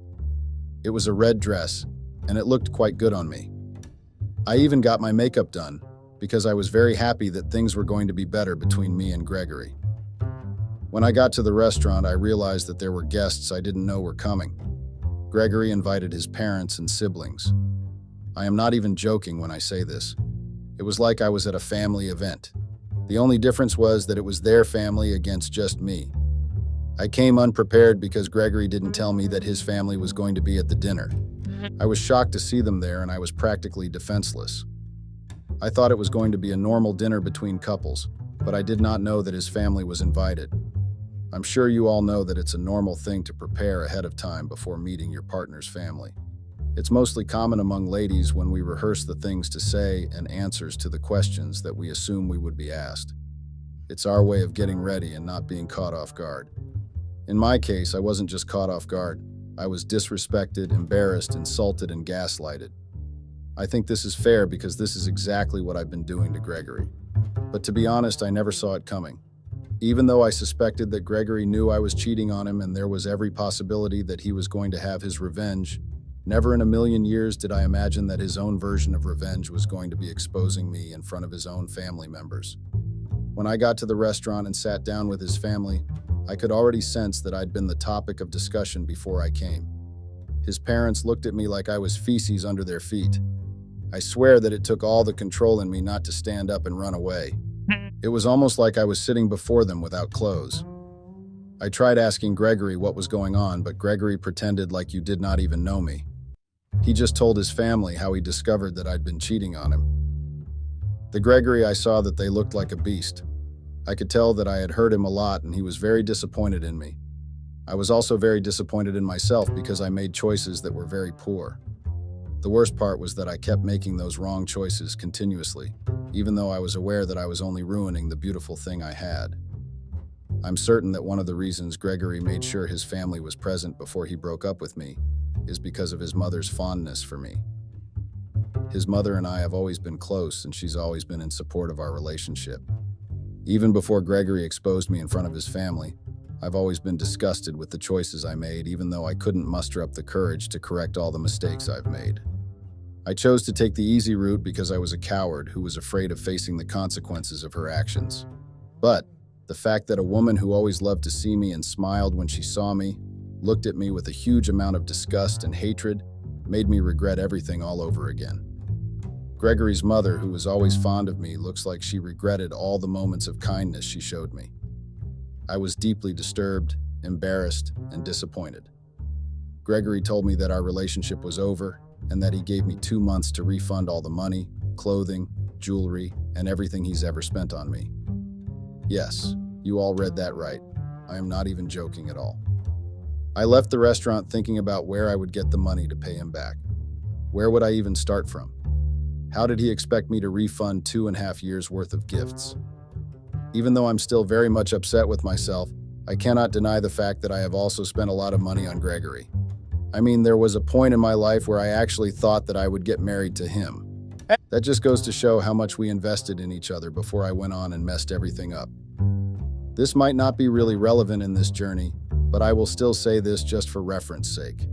It was a red dress, and it looked quite good on me. I even got my makeup done, because I was very happy that things were going to be better between me and Gregory. When I got to the restaurant, I realized that there were guests I didn't know were coming. Gregory invited his parents and siblings. I am not even joking when I say this. It was like I was at a family event. The only difference was that it was their family against just me. I came unprepared because Gregory didn't tell me that his family was going to be at the dinner. I was shocked to see them there, and I was practically defenseless. I thought it was going to be a normal dinner between couples, but I did not know that his family was invited. I'm sure you all know that it's a normal thing to prepare ahead of time before meeting your partner's family. It's mostly common among ladies when we rehearse the things to say and answers to the questions that we assume we would be asked. It's our way of getting ready and not being caught off guard. In my case, I wasn't just caught off guard. I was disrespected, embarrassed, insulted, and gaslighted. I think this is fair because this is exactly what I've been doing to Gregory. But to be honest, I never saw it coming. Even though I suspected that Gregory knew I was cheating on him and there was every possibility that he was going to have his revenge, never in a million years did I imagine that his own version of revenge was going to be exposing me in front of his own family members. When I got to the restaurant and sat down with his family, I could already sense that I'd been the topic of discussion before I came. His parents looked at me like I was feces under their feet. I swear that it took all the control in me not to stand up and run away. It was almost like I was sitting before them without clothes. I tried asking Gregory what was going on, but Gregory pretended like you did not even know me. He just told his family how he discovered that I'd been cheating on him. The Gregory I saw that they looked like a beast. I could tell that I had hurt him a lot and he was very disappointed in me. I was also very disappointed in myself because I made choices that were very poor. The worst part was that I kept making those wrong choices continuously, even though I was aware that I was only ruining the beautiful thing I had. I'm certain that one of the reasons Gregory made sure his family was present before he broke up with me is because of his mother's fondness for me. His mother and I have always been close, and she's always been in support of our relationship. Even before Gregory exposed me in front of his family, I've always been disgusted with the choices I made, even though I couldn't muster up the courage to correct all the mistakes I've made. I chose to take the easy route because I was a coward who was afraid of facing the consequences of her actions. But the fact that a woman who always loved to see me and smiled when she saw me, looked at me with a huge amount of disgust and hatred, made me regret everything all over again. Gregory's mother, who was always fond of me, looks like she regretted all the moments of kindness she showed me. I was deeply disturbed, embarrassed, and disappointed. Gregory told me that our relationship was over and that he gave me 2 months to refund all the money, clothing, jewelry, and everything he's ever spent on me. Yes, you all read that right. I am not even joking at all. I left the restaurant thinking about where I would get the money to pay him back. Where would I even start from? How did he expect me to refund 2.5 years worth of gifts? Even though I'm still very much upset with myself, I cannot deny the fact that I have also spent a lot of money on Gregory. I mean, there was a point in my life where I actually thought that I would get married to him. That just goes to show how much we invested in each other before I went on and messed everything up. This might not be really relevant in this journey, but I will still say this just for reference sake.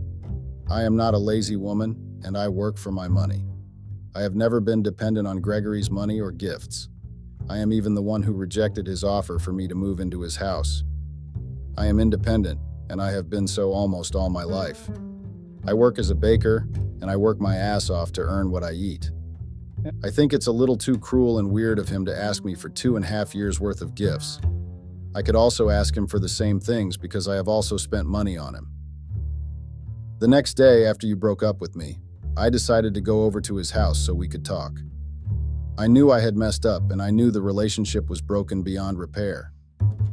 I am not a lazy woman, and I work for my money. I have never been dependent on Gregory's money or gifts. I am even the one who rejected his offer for me to move into his house. I am independent, and I have been so almost all my life. I work as a baker, and I work my ass off to earn what I eat. I think it's a little too cruel and weird of him to ask me for 2.5 years worth of gifts. I could also ask him for the same things because I have also spent money on him. The next day after you broke up with me, I decided to go over to his house so we could talk. I knew I had messed up and I knew the relationship was broken beyond repair.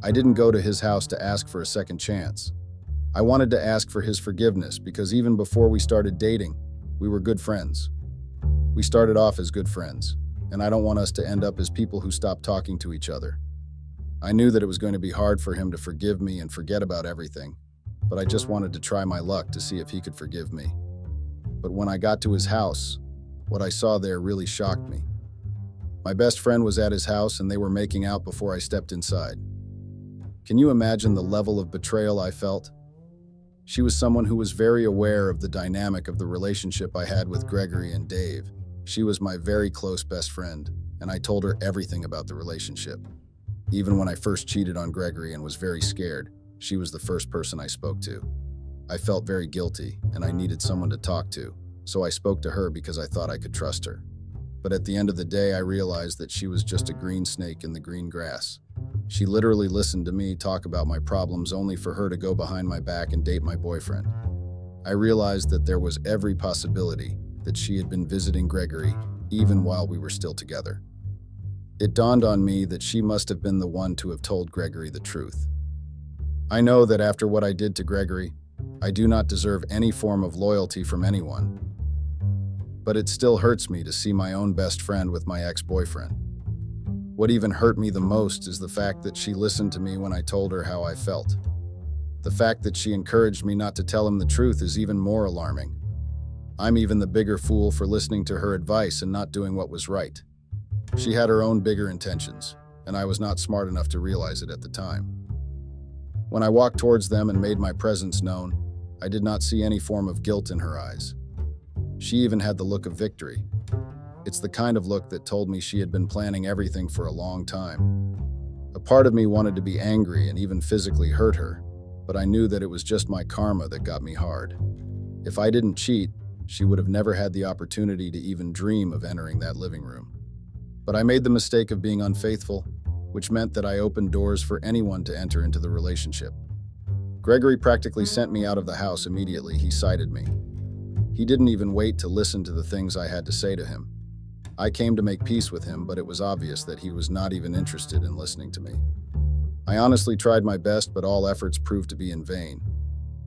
I didn't go to his house to ask for a second chance. I wanted to ask for his forgiveness because even before we started dating, we were good friends. We started off as good friends, and I don't want us to end up as people who stop talking to each other. I knew that it was going to be hard for him to forgive me and forget about everything, but I just wanted to try my luck to see if he could forgive me. But when I got to his house, what I saw there really shocked me. My best friend was at his house and they were making out before I stepped inside. Can you imagine the level of betrayal I felt? She was someone who was very aware of the dynamic of the relationship I had with Gregory and Dave. She was my very close best friend, and I told her everything about the relationship. Even when I first cheated on Gregory and was very scared, she was the first person I spoke to. I felt very guilty, and I needed someone to talk to, so I spoke to her because I thought I could trust her. But at the end of the day, I realized that she was just a green snake in the green grass. She literally listened to me talk about my problems only for her to go behind my back and date my boyfriend. I realized that there was every possibility that she had been visiting Gregory even while we were still together. It dawned on me that she must have been the one to have told Gregory the truth. I know that after what I did to Gregory, I do not deserve any form of loyalty from anyone. But it still hurts me to see my own best friend with my ex-boyfriend. What even hurt me the most is the fact that she listened to me when I told her how I felt. The fact that she encouraged me not to tell him the truth is even more alarming. I'm even the bigger fool for listening to her advice and not doing what was right. She had her own bigger intentions, and I was not smart enough to realize it at the time. When I walked towards them and made my presence known, I did not see any form of guilt in her eyes. She even had the look of victory. It's the kind of look that told me she had been planning everything for a long time. A part of me wanted to be angry and even physically hurt her, but I knew that it was just my karma that got me hard. If I didn't cheat, she would have never had the opportunity to even dream of entering that living room. But I made the mistake of being unfaithful, which meant that I opened doors for anyone to enter into the relationship. Gregory practically sent me out of the house immediately he sighted me. He didn't even wait to listen to the things I had to say to him. I came to make peace with him, but it was obvious that he was not even interested in listening to me. I honestly tried my best, but all efforts proved to be in vain.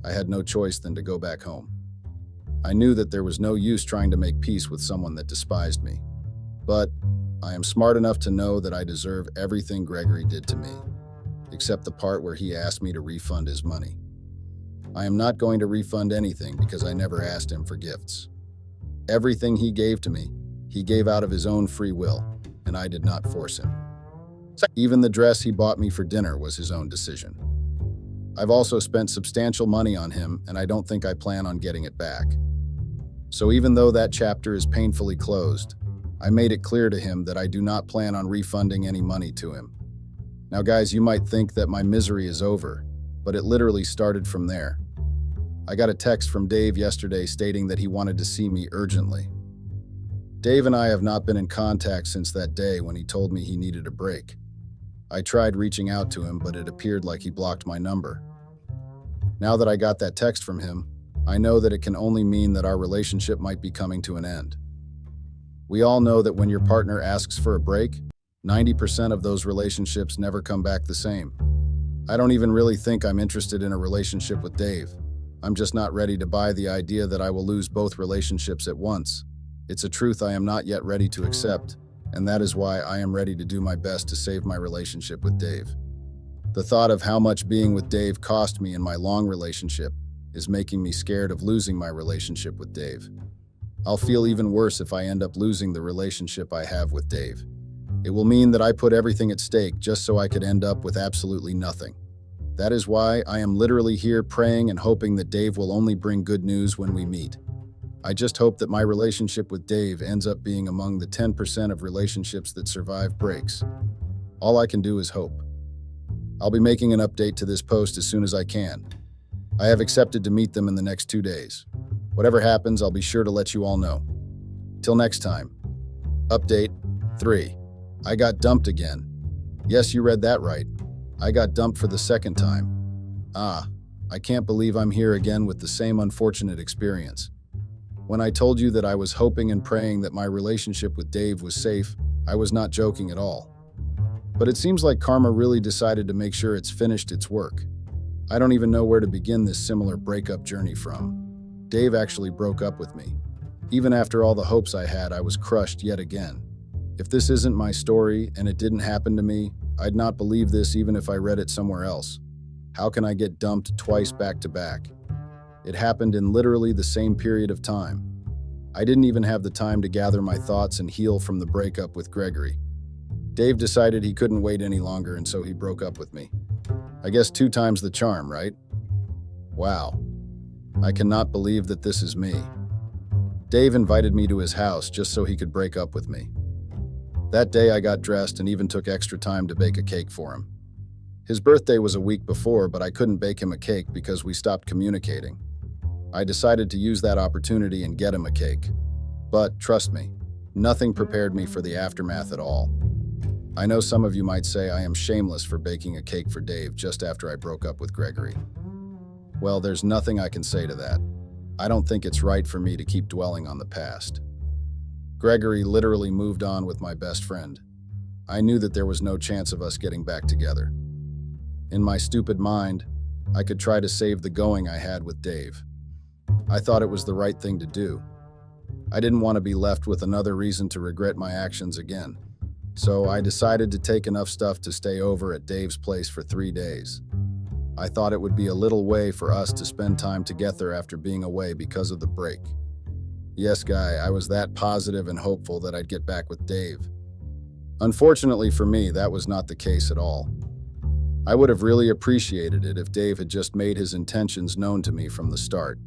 I had no choice than to go back home. I knew that there was no use trying to make peace with someone that despised me. But I am smart enough to know that I deserve everything Gregory did to me, except the part where he asked me to refund his money. I am not going to refund anything because I never asked him for gifts. Everything he gave to me, he gave out of his own free will, and I did not force him. Even the dress he bought me for dinner was his own decision. I've also spent substantial money on him, and I don't think I plan on getting it back. So even though that chapter is painfully closed, I made it clear to him that I do not plan on refunding any money to him. Now guys, you might think that my misery is over, but it literally started from there. I got a text from Dave yesterday stating that he wanted to see me urgently. Dave and I have not been in contact since that day when he told me he needed a break. I tried reaching out to him, but it appeared like he blocked my number. Now that I got that text from him, I know that it can only mean that our relationship might be coming to an end. We all know that when your partner asks for a break, 90% of those relationships never come back the same. I don't even really think I'm interested in a relationship with Dave. I'm just not ready to buy the idea that I will lose both relationships at once. It's a truth I am not yet ready to accept, and that is why I am ready to do my best to save my relationship with Dave. The thought of how much being with Dave cost me in my long relationship is making me scared of losing my relationship with Dave. I'll feel even worse if I end up losing the relationship I have with Dave. It will mean that I put everything at stake just so I could end up with absolutely nothing. That is why I am literally here praying and hoping that Dave will only bring good news when we meet. I just hope that my relationship with Dave ends up being among the 10% of relationships that survive breaks. All I can do is hope. I'll be making an update to this post as soon as I can. I have accepted to meet them in the next 2 days. Whatever happens, I'll be sure to let you all know. Till next time. Update 3. I got dumped again. Yes, you read that right. I got dumped for the second time. I can't believe I'm here again with the same unfortunate experience. When I told you that I was hoping and praying that my relationship with Dave was safe, I was not joking at all. But it seems like karma really decided to make sure it's finished its work. I don't even know where to begin this similar breakup journey from. Dave actually broke up with me. Even after all the hopes I had, I was crushed yet again. If this isn't my story and it didn't happen to me, I'd not believe this even if I read it somewhere else. How can I get dumped twice back to back? It happened in literally the same period of time. I didn't even have the time to gather my thoughts and heal from the breakup with Gregory. Dave decided he couldn't wait any longer, and so he broke up with me. I guess 2 times the charm, right? Wow. I cannot believe that this is me. Dave invited me to his house just so he could break up with me. That day I got dressed and even took extra time to bake a cake for him. His birthday was a week before, but I couldn't bake him a cake because we stopped communicating. I decided to use that opportunity and get him a cake. But trust me, nothing prepared me for the aftermath at all. I know some of you might say I am shameless for baking a cake for Dave just after I broke up with Gregory. Well, there's nothing I can say to that. I don't think it's right for me to keep dwelling on the past. Gregory literally moved on with my best friend. I knew that there was no chance of us getting back together. In my stupid mind, I could try to save the going I had with Dave. I thought it was the right thing to do. I didn't want to be left with another reason to regret my actions again. So I decided to take enough stuff to stay over at Dave's place for 3 days. I thought it would be a little way for us to spend time together after being away because of the break. Yes, Guy, I was that positive and hopeful that I'd get back with Dave. Unfortunately for me, that was not the case at all. I would have really appreciated it if Dave had just made his intentions known to me from the start.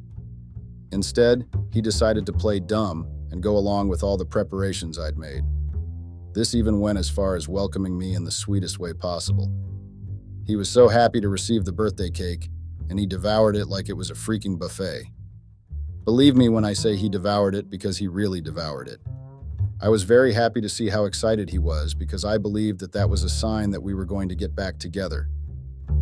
Instead, he decided to play dumb and go along with all the preparations I'd made. This even went as far as welcoming me in the sweetest way possible. He was so happy to receive the birthday cake, and he devoured it like it was a freaking buffet. Believe me when I say he devoured it, because he really devoured it. I was very happy to see how excited he was, because I believed that that was a sign that we were going to get back together.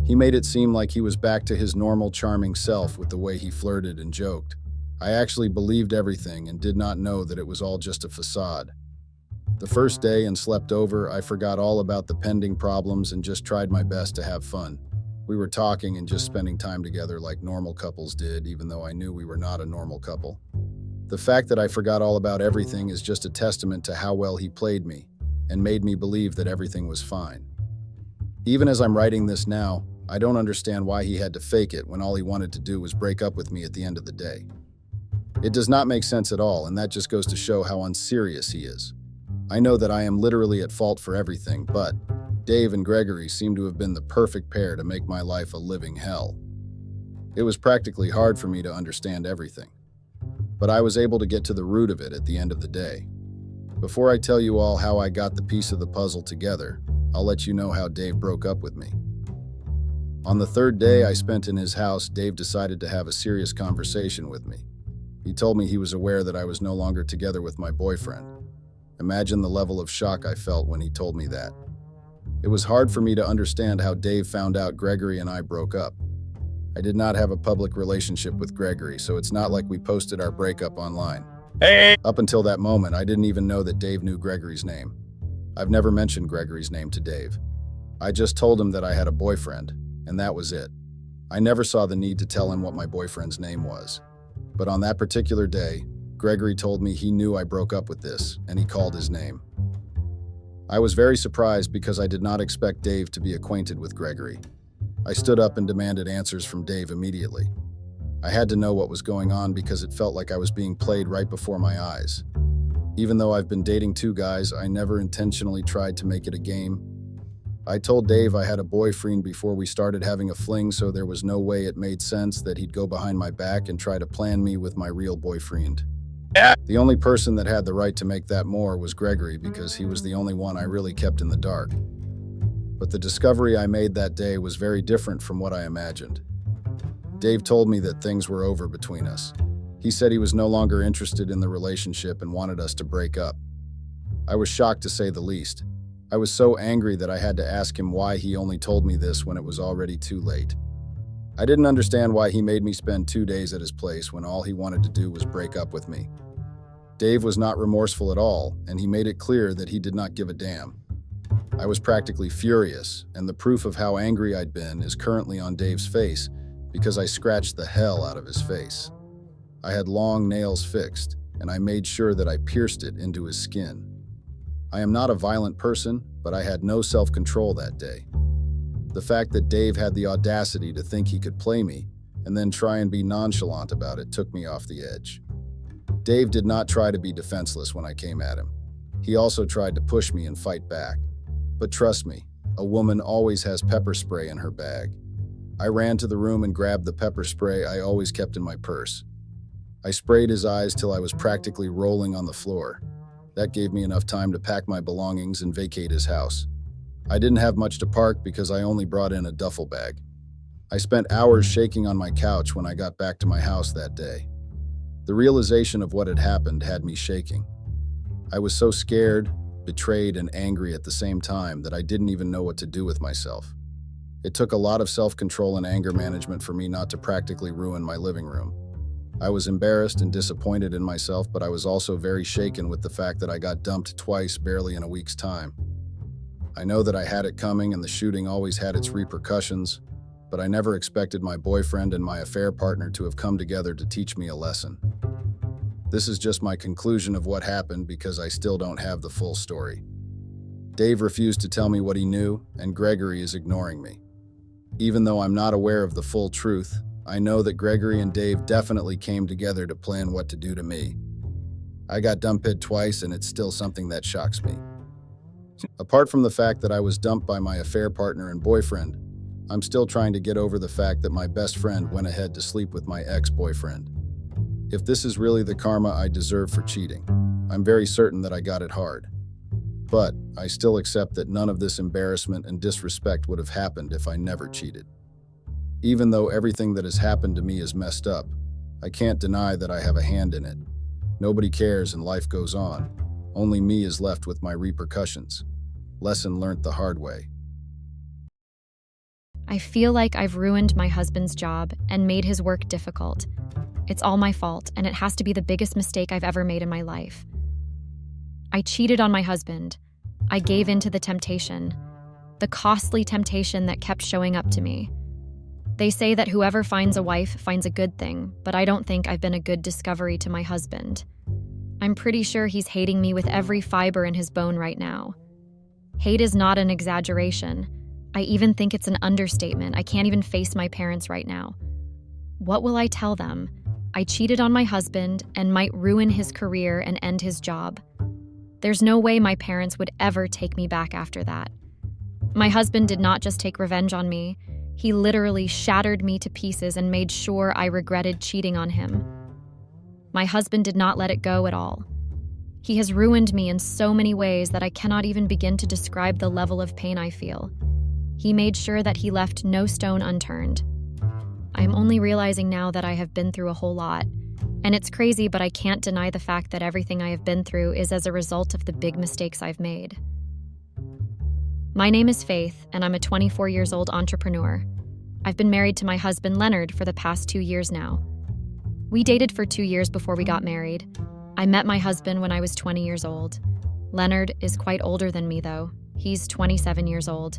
He made it seem like he was back to his normal charming self with the way he flirted and joked. I actually believed everything and did not know that it was all just a facade. The first day and slept over, I forgot all about the pending problems and just tried my best to have fun. We were talking and just spending time together like normal couples did, even though I knew we were not a normal couple. The fact that I forgot all about everything is just a testament to how well he played me and made me believe that everything was fine. Even as I'm writing this now, I don't understand why he had to fake it when all he wanted to do was break up with me at the end of the day. It does not make sense at all, and that just goes to show how unserious he is. I know that I am literally at fault for everything, but Dave and Gregory seem to have been the perfect pair to make my life a living hell. It was practically hard for me to understand everything, but I was able to get to the root of it at the end of the day. Before I tell you all how I got the piece of the puzzle together, I'll let you know how Dave broke up with me. On the 3rd day I spent in his house, Dave decided to have a serious conversation with me. He told me he was aware that I was no longer together with my boyfriend. Imagine the level of shock I felt when he told me that. It was hard for me to understand how Dave found out Gregory and I broke up. I did not have a public relationship with Gregory, so it's not like we posted our breakup online. Hey! Up until that moment, I didn't even know that Dave knew Gregory's name. I've never mentioned Gregory's name to Dave. I just told him that I had a boyfriend, and that was it. I never saw the need to tell him what my boyfriend's name was. But on that particular day, Gregory told me he knew I broke up with this, and he called his name. I was very surprised because I did not expect Dave to be acquainted with Gregory. I stood up and demanded answers from Dave immediately. I had to know what was going on because it felt like I was being played right before my eyes. Even though I've been dating two guys, I never intentionally tried to make it a game. I told Dave I had a boyfriend before we started having a fling, so there was no way it made sense that he'd go behind my back and try to plan me with my real boyfriend. The only person that had the right to make that more was Gregory, because he was the only one I really kept in the dark. But the discovery I made that day was very different from what I imagined. Dave told me that things were over between us. He said he was no longer interested in the relationship and wanted us to break up. I was shocked, to say the least. I was so angry that I had to ask him why he only told me this when it was already too late. I didn't understand why he made me spend 2 days at his place when all he wanted to do was break up with me. Dave was not remorseful at all, and he made it clear that he did not give a damn. I was practically furious, and the proof of how angry I'd been is currently on Dave's face, because I scratched the hell out of his face. I had long nails fixed, and I made sure that I pierced it into his skin. I am not a violent person, but I had no self-control that day. The fact that Dave had the audacity to think he could play me, and then try and be nonchalant about it, took me off the edge. Dave did not try to be defenseless when I came at him. He also tried to push me and fight back. But trust me, a woman always has pepper spray in her bag. I ran to the room and grabbed the pepper spray I always kept in my purse. I sprayed his eyes till I was practically rolling on the floor. That gave me enough time to pack my belongings and vacate his house. I didn't have much to park because I only brought in a duffel bag. I spent hours shaking on my couch when I got back to my house that day. The realization of what had happened had me shaking. I was so scared, betrayed, and angry at the same time that I didn't even know what to do with myself. It took a lot of self-control and anger management for me not to practically ruin my living room. I was embarrassed and disappointed in myself, but I was also very shaken with the fact that I got dumped twice barely in a week's time. I know that I had it coming and the shooting always had its repercussions, but I never expected my boyfriend and my affair partner to have come together to teach me a lesson. This is just my conclusion of what happened because I still don't have the full story. Dave refused to tell me what he knew, and Gregory is ignoring me. Even though I'm not aware of the full truth, I know that Gregory and Dave definitely came together to plan what to do to me. I got dumped twice, and it's still something that shocks me. Apart from the fact that I was dumped by my affair partner and boyfriend, I'm still trying to get over the fact that my best friend went ahead to sleep with my ex-boyfriend. If this is really the karma I deserve for cheating, I'm very certain that I got it hard. But I still accept that none of this embarrassment and disrespect would have happened if I never cheated. Even though everything that has happened to me is messed up, I can't deny that I have a hand in it. Nobody cares and life goes on. Only me is left with my repercussions. Lesson learned the hard way. I feel like I've ruined my husband's job and made his work difficult. It's all my fault, and it has to be the biggest mistake I've ever made in my life. I cheated on my husband. I gave in to the temptation, the costly temptation that kept showing up to me. They say that whoever finds a wife finds a good thing, but I don't think I've been a good discovery to my husband. I'm pretty sure he's hating me with every fiber in his bone right now. Hate is not an exaggeration. I even think it's an understatement. I can't even face my parents right now. What will I tell them? I cheated on my husband and might ruin his career and end his job. There's no way my parents would ever take me back after that. My husband did not just take revenge on me. He literally shattered me to pieces and made sure I regretted cheating on him. My husband did not let it go at all. He has ruined me in so many ways that I cannot even begin to describe the level of pain I feel. He made sure that he left no stone unturned. I am only realizing now that I have been through a whole lot. And it's crazy, but I can't deny the fact that everything I have been through is as a result of the big mistakes I've made. My name is Faith, and I'm a 24 years old entrepreneur. I've been married to my husband, Leonard, for the past 2 years now. We dated for 2 years before we got married. I met my husband when I was 20 years old. Leonard is quite older than me, though. He's 27 years old.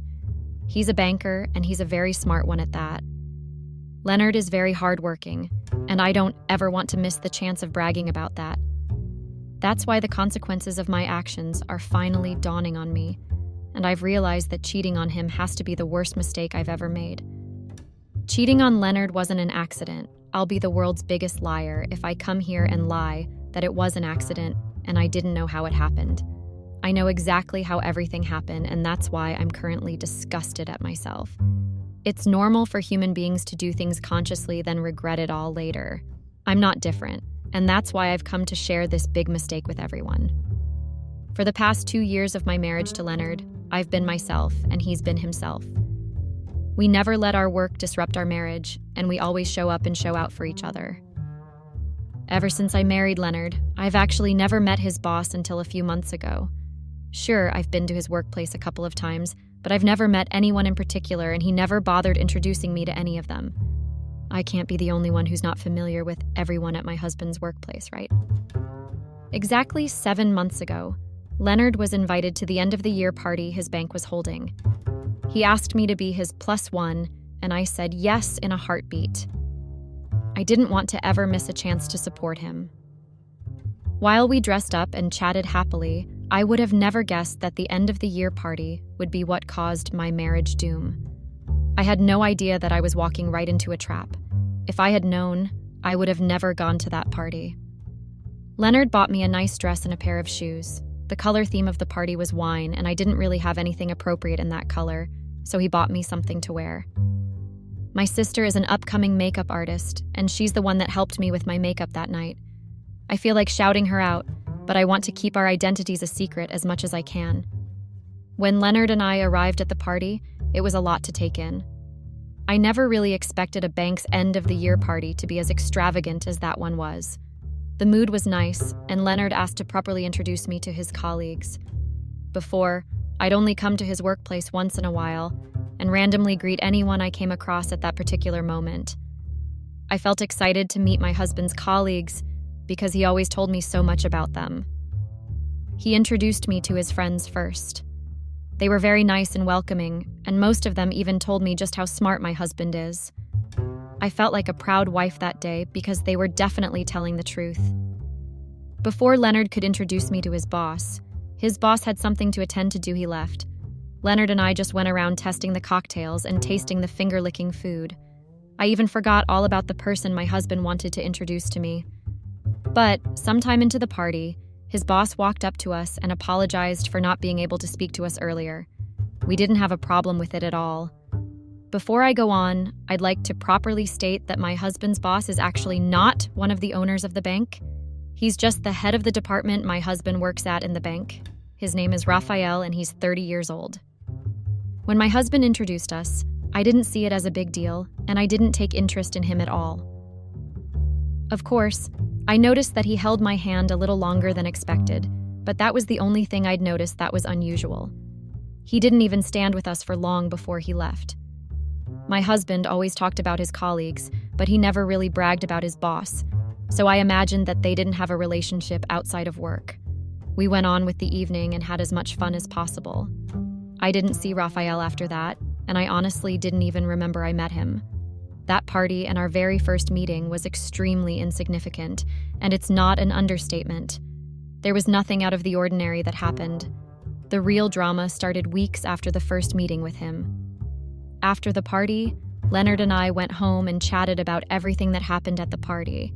He's a banker, and he's a very smart one at that. Leonard is very hardworking, and I don't ever want to miss the chance of bragging about that. That's why the consequences of my actions are finally dawning on me, and I've realized that cheating on him has to be the worst mistake I've ever made. Cheating on Leonard wasn't an accident. I'll be the world's biggest liar if I come here and lie that it was an accident and I didn't know how it happened. I know exactly how everything happened, and that's why I'm currently disgusted at myself. It's normal for human beings to do things consciously, then regret it all later. I'm not different, and that's why I've come to share this big mistake with everyone. For the past 2 years of my marriage to Leonard, I've been myself, and he's been himself. We never let our work disrupt our marriage, and we always show up and show out for each other. Ever since I married Leonard, I've actually never met his boss until a few months ago. Sure, I've been to his workplace a couple of times, but I've never met anyone in particular, and he never bothered introducing me to any of them. I can't be the only one who's not familiar with everyone at my husband's workplace, right? Exactly 7 months ago, Leonard was invited to the end-of-the-year party his bank was holding. He asked me to be his +1, and I said yes in a heartbeat. I didn't want to ever miss a chance to support him. While we dressed up and chatted happily, I would have never guessed that the end-of-the-year party would be what caused my marriage doom. I had no idea that I was walking right into a trap. If I had known, I would have never gone to that party. Leonard bought me a nice dress and a pair of shoes. The color theme of the party was wine, and I didn't really have anything appropriate in that color, so he bought me something to wear. My sister is an upcoming makeup artist, and she's the one that helped me with my makeup that night. I feel like shouting her out, but I want to keep our identities a secret as much as I can. When Leonard and I arrived at the party, it was a lot to take in. I never really expected a bank's end-of-the-year party to be as extravagant as that one was. The mood was nice, and Leonard asked to properly introduce me to his colleagues. Before, I'd only come to his workplace once in a while and randomly greet anyone I came across at that particular moment. I felt excited to meet my husband's colleagues because he always told me so much about them. He introduced me to his friends first. They were very nice and welcoming, and most of them even told me just how smart my husband is. I felt like a proud wife that day because they were definitely telling the truth. Before Leonard could introduce me to his boss had something to attend to do. He left. Leonard and I just went around testing the cocktails and tasting the finger-licking food. I even forgot all about the person my husband wanted to introduce to me. But sometime into the party, his boss walked up to us and apologized for not being able to speak to us earlier. We didn't have a problem with it at all. Before I go on, I'd like to properly state that my husband's boss is actually not one of the owners of the bank. He's just the head of the department my husband works at in the bank. His name is Raphael, and he's 30 years old. When my husband introduced us, I didn't see it as a big deal, and I didn't take interest in him at all. Of course, I noticed that he held my hand a little longer than expected, but that was the only thing I'd noticed that was unusual. He didn't even stand with us for long before he left. My husband always talked about his colleagues, but he never really bragged about his boss, so I imagined that they didn't have a relationship outside of work. We went on with the evening and had as much fun as possible. I didn't see Raphael after that, and I honestly didn't even remember I met him. That party and our very first meeting was extremely insignificant, and it's not an understatement. There was nothing out of the ordinary that happened. The real drama started weeks after the first meeting with him. After the party, Leonard and I went home and chatted about everything that happened at the party.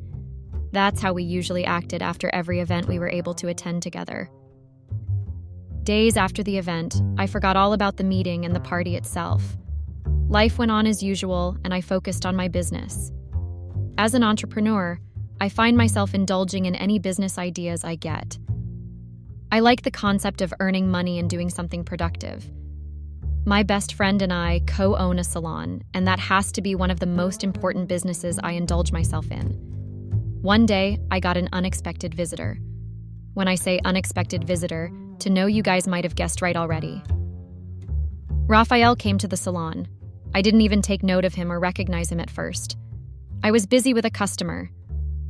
That's how we usually acted after every event we were able to attend together. Days after the event, I forgot all about the meeting and the party itself. Life went on as usual, and I focused on my business. As an entrepreneur, I find myself indulging in any business ideas I get. I like the concept of earning money and doing something productive. My best friend and I co-own a salon, and that has to be one of the most important businesses I indulge myself in. One day, I got an unexpected visitor. When I say unexpected visitor, to know you guys might have guessed right already. Raphael came to the salon. I didn't even take note of him or recognize him at first. I was busy with a customer,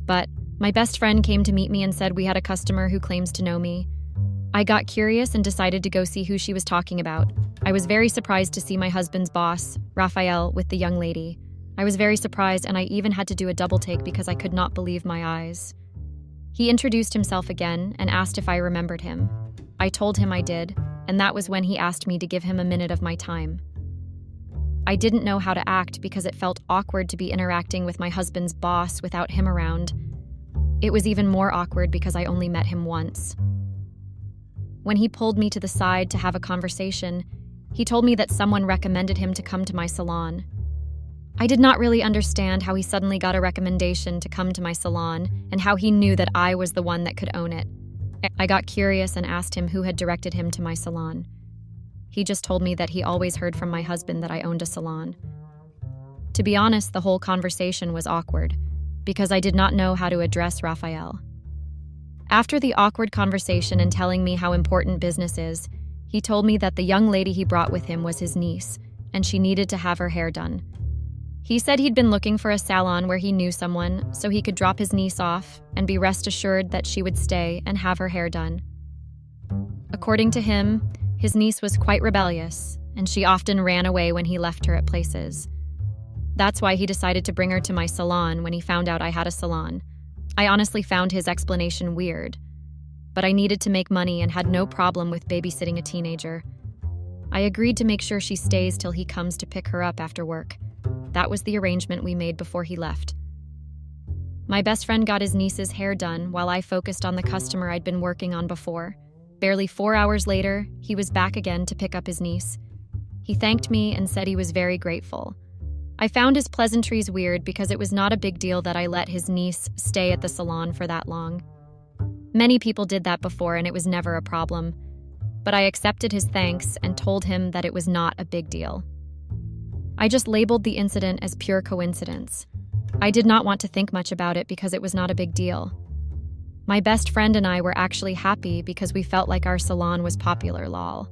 but my best friend came to meet me and said we had a customer who claims to know me. I got curious and decided to go see who she was talking about. I was very surprised to see my husband's boss, Raphael, with the young lady. I was very surprised, and I even had to do a double take because I could not believe my eyes. He introduced himself again and asked if I remembered him. I told him I did, and that was when he asked me to give him a minute of my time. I didn't know how to act because it felt awkward to be interacting with my husband's boss without him around. It was even more awkward because I only met him once. When he pulled me to the side to have a conversation, he told me that someone recommended him to come to my salon. I did not really understand how he suddenly got a recommendation to come to my salon and how he knew that I was the one that could own it. I got curious and asked him who had directed him to my salon. He just told me that he always heard from my husband that I owned a salon. To be honest, the whole conversation was awkward because I did not know how to address Raphael. After the awkward conversation and telling me how important business is, he told me that the young lady he brought with him was his niece, and she needed to have her hair done. He said he'd been looking for a salon where he knew someone, so he could drop his niece off and be rest assured that she would stay and have her hair done. According to him, his niece was quite rebellious, and she often ran away when he left her at places. That's why he decided to bring her to my salon when he found out I had a salon. I honestly found his explanation weird, but I needed to make money and had no problem with babysitting a teenager. I agreed to make sure she stays till he comes to pick her up after work. That was the arrangement we made before he left. My best friend got his niece's hair done while I focused on the customer I'd been working on before. Barely 4 hours later, he was back again to pick up his niece. He thanked me and said he was very grateful. I found his pleasantries weird because it was not a big deal that I let his niece stay at the salon for that long. Many people did that before and it was never a problem, but I accepted his thanks and told him that it was not a big deal. I just labeled the incident as pure coincidence. I did not want to think much about it because it was not a big deal. My best friend and I were actually happy because we felt like our salon was popular, lol.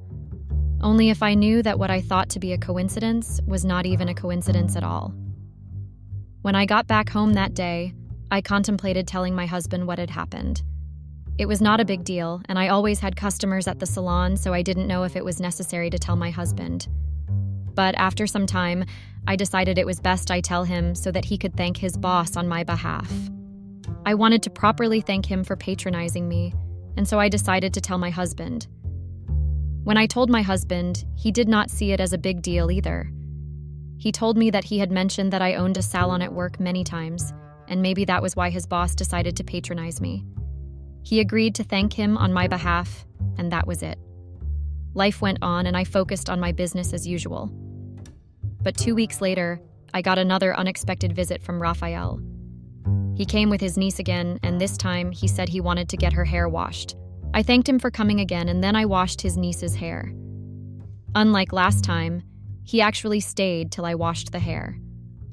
Only if I knew that what I thought to be a coincidence was not even a coincidence at all. When I got back home that day, I contemplated telling my husband what had happened. It was not a big deal, and I always had customers at the salon, so I didn't know if it was necessary to tell my husband. But after some time, I decided it was best I tell him so that he could thank his boss on my behalf. I wanted to properly thank him for patronizing me, and so I decided to tell my husband. When I told my husband, he did not see it as a big deal either. He told me that he had mentioned that I owned a salon at work many times, and maybe that was why his boss decided to patronize me. He agreed to thank him on my behalf, and that was it. Life went on, and I focused on my business as usual. But 2 weeks later, I got another unexpected visit from Raphael. He came with his niece again, and this time he said he wanted to get her hair washed. I thanked him for coming again, and then I washed his niece's hair. Unlike last time, he actually stayed till I washed the hair.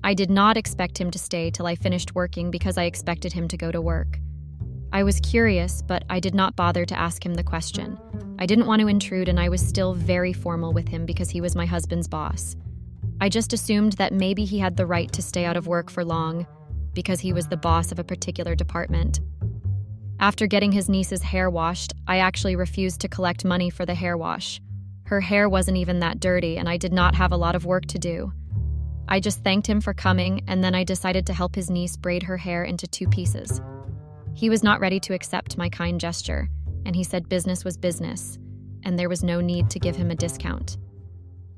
I did not expect him to stay till I finished working because I expected him to go to work. I was curious, but I did not bother to ask him the question. I didn't want to intrude, and I was still very formal with him because he was my husband's boss. I just assumed that maybe he had the right to stay out of work for long because he was the boss of a particular department. After getting his niece's hair washed, I actually refused to collect money for the hair wash. Her hair wasn't even that dirty, and I did not have a lot of work to do. I just thanked him for coming, and then I decided to help his niece braid her hair into 2 pieces. He was not ready to accept my kind gesture, and he said business was business, and there was no need to give him a discount.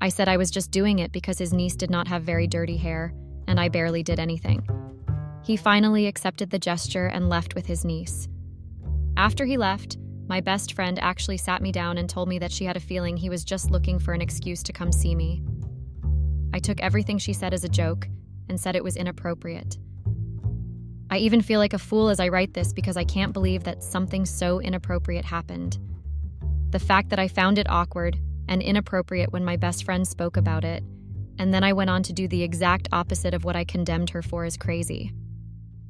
I said I was just doing it because his niece did not have very dirty hair, and I barely did anything. He finally accepted the gesture and left with his niece. After he left, my best friend actually sat me down and told me that she had a feeling he was just looking for an excuse to come see me. I took everything she said as a joke and said it was inappropriate. I even feel like a fool as I write this because I can't believe that something so inappropriate happened. The fact that I found it awkward and inappropriate when my best friend spoke about it, and then I went on to do the exact opposite of what I condemned her for is crazy.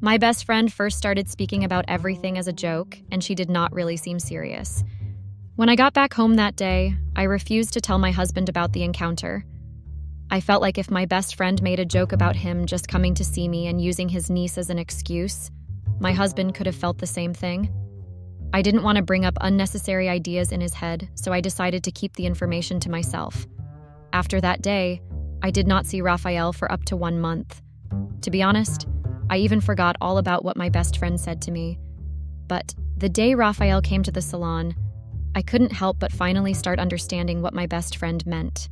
My best friend first started speaking about everything as a joke, and she did not really seem serious. When I got back home that day, I refused to tell my husband about the encounter. I felt like if my best friend made a joke about him just coming to see me and using his niece as an excuse, my husband could have felt the same thing. I didn't want to bring up unnecessary ideas in his head, so I decided to keep the information to myself. After that day, I did not see Raphael for up to 1 month. To be honest, I even forgot all about what my best friend said to me. But the day Raphael came to the salon, I couldn't help but finally start understanding what my best friend meant.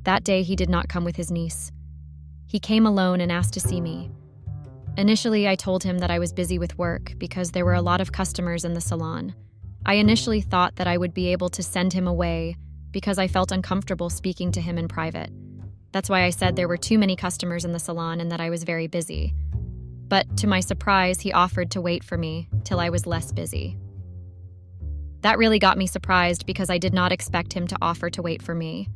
That day, he did not come with his niece. He came alone and asked to see me. Initially, I told him that I was busy with work because there were a lot of customers in the salon. I initially thought that I would be able to send him away because I felt uncomfortable speaking to him in private. That's why I said there were too many customers in the salon and that I was very busy. But to my surprise, he offered to wait for me till I was less busy. That really got me surprised because I did not expect him to offer to wait for me.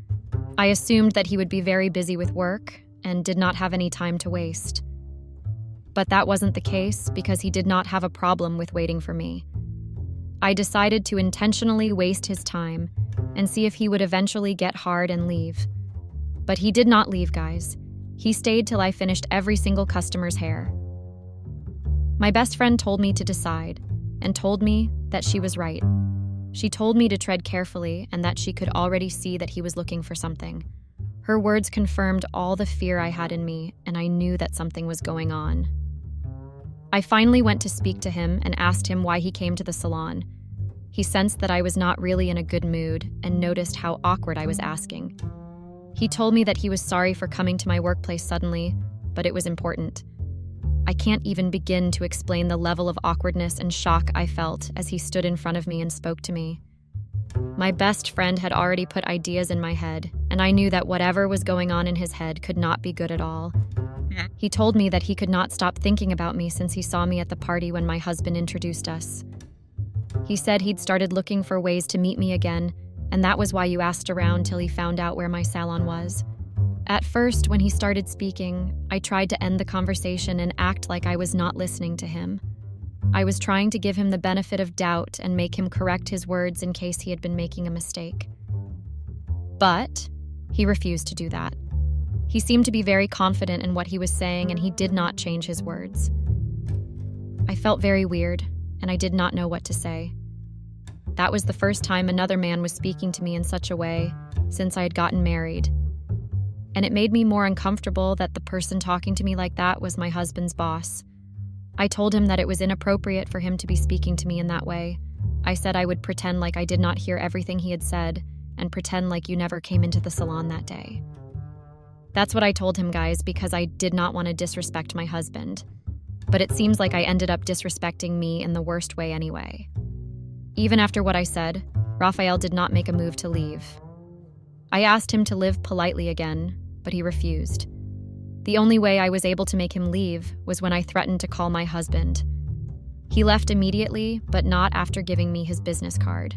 I assumed that he would be very busy with work and did not have any time to waste. But that wasn't the case because he did not have a problem with waiting for me. I decided to intentionally waste his time and see if he would eventually get hard and leave. But he did not leave, guys. He stayed till I finished every single customer's hair. My best friend told me to decide and told me that she was right. She told me to tread carefully and that she could already see that he was looking for something. Her words confirmed all the fear I had in me, and I knew that something was going on. I finally went to speak to him and asked him why he came to the salon. He sensed that I was not really in a good mood and noticed how awkward I was asking. He told me that he was sorry for coming to my workplace suddenly, but it was important. I can't even begin to explain the level of awkwardness and shock I felt as he stood in front of me and spoke to me. My best friend had already put ideas in my head, and I knew that whatever was going on in his head could not be good at all. He told me that he could not stop thinking about me since he saw me at the party when my husband introduced us. He said he'd started looking for ways to meet me again, and that was why you asked around till he found out where my salon was. At first, when he started speaking, I tried to end the conversation and act like I was not listening to him. I was trying to give him the benefit of doubt and make him correct his words in case he had been making a mistake. But he refused to do that. He seemed to be very confident in what he was saying, and he did not change his words. I felt very weird, and I did not know what to say. That was the first time another man was speaking to me in such a way since I had gotten married. And it made me more uncomfortable that the person talking to me like that was my husband's boss. I told him that it was inappropriate for him to be speaking to me in that way. I said I would pretend like I did not hear everything he had said and pretend like you never came into the salon that day. That's what I told him, guys, because I did not want to disrespect my husband. But it seems like I ended up disrespecting me in the worst way anyway. Even after what I said, Raphael did not make a move to leave. I asked him to live politely again, but he refused. The only way I was able to make him leave was when I threatened to call my husband. He left immediately, but not after giving me his business card.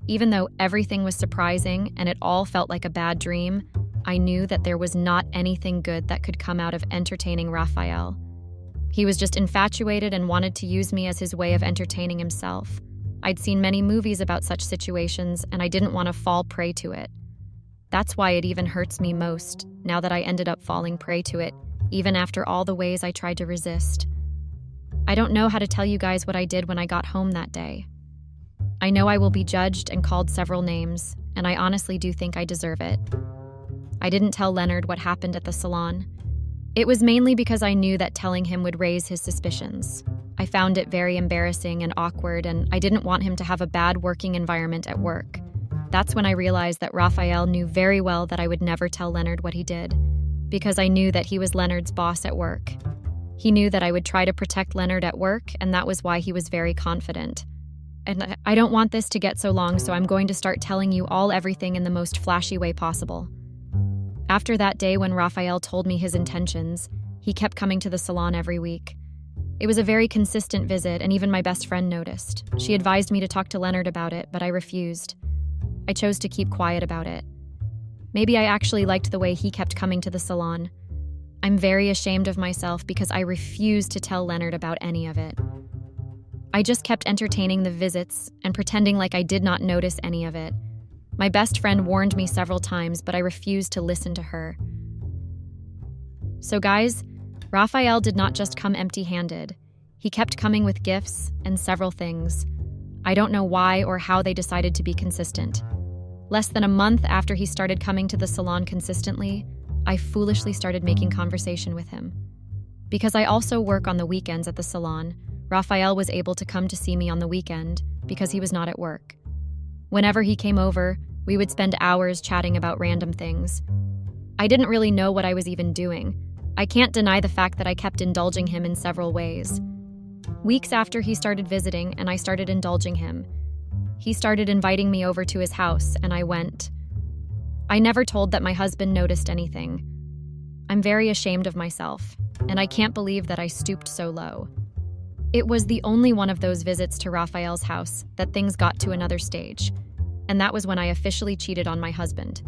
Even though everything was surprising and it all felt like a bad dream, I knew that there was not anything good that could come out of entertaining Raphael. He was just infatuated and wanted to use me as his way of entertaining himself. I'd seen many movies about such situations, and I didn't want to fall prey to it. That's why it even hurts me most, now that I ended up falling prey to it, even after all the ways I tried to resist. I don't know how to tell you guys what I did when I got home that day. I know I will be judged and called several names, and I honestly do think I deserve it. I didn't tell Leonard what happened at the salon. It was mainly because I knew that telling him would raise his suspicions. I found it very embarrassing and awkward, and I didn't want him to have a bad working environment at work. That's when I realized that Raphael knew very well that I would never tell Leonard what he did, because I knew that he was Leonard's boss at work. He knew that I would try to protect Leonard at work, and that was why he was very confident. And I don't want this to get so long, so I'm going to start telling you all everything in the most flashy way possible. After that day when Raphael told me his intentions, he kept coming to the salon every week. It was a very consistent visit, and even my best friend noticed. She advised me to talk to Leonard about it, but I refused. I chose to keep quiet about it. Maybe I actually liked the way he kept coming to the salon. I'm very ashamed of myself because I refused to tell Leonard about any of it. I just kept entertaining the visits and pretending like I did not notice any of it. My best friend warned me several times, but I refused to listen to her. So guys, Raphael did not just come empty-handed. He kept coming with gifts and several things. I don't know why or how they decided to be consistent. Less than a month after he started coming to the salon consistently, I foolishly started making conversation with him. Because I also work on the weekends at the salon, Raphael was able to come to see me on the weekend because he was not at work. Whenever he came over, we would spend hours chatting about random things. I didn't really know what I was even doing. I can't deny the fact that I kept indulging him in several ways. Weeks after he started visiting and I started indulging him, he started inviting me over to his house and I went. I never told that my husband noticed anything. I'm very ashamed of myself, and I can't believe that I stooped so low. It was the only one of those visits to Raphael's house that things got to another stage, and that was when I officially cheated on my husband.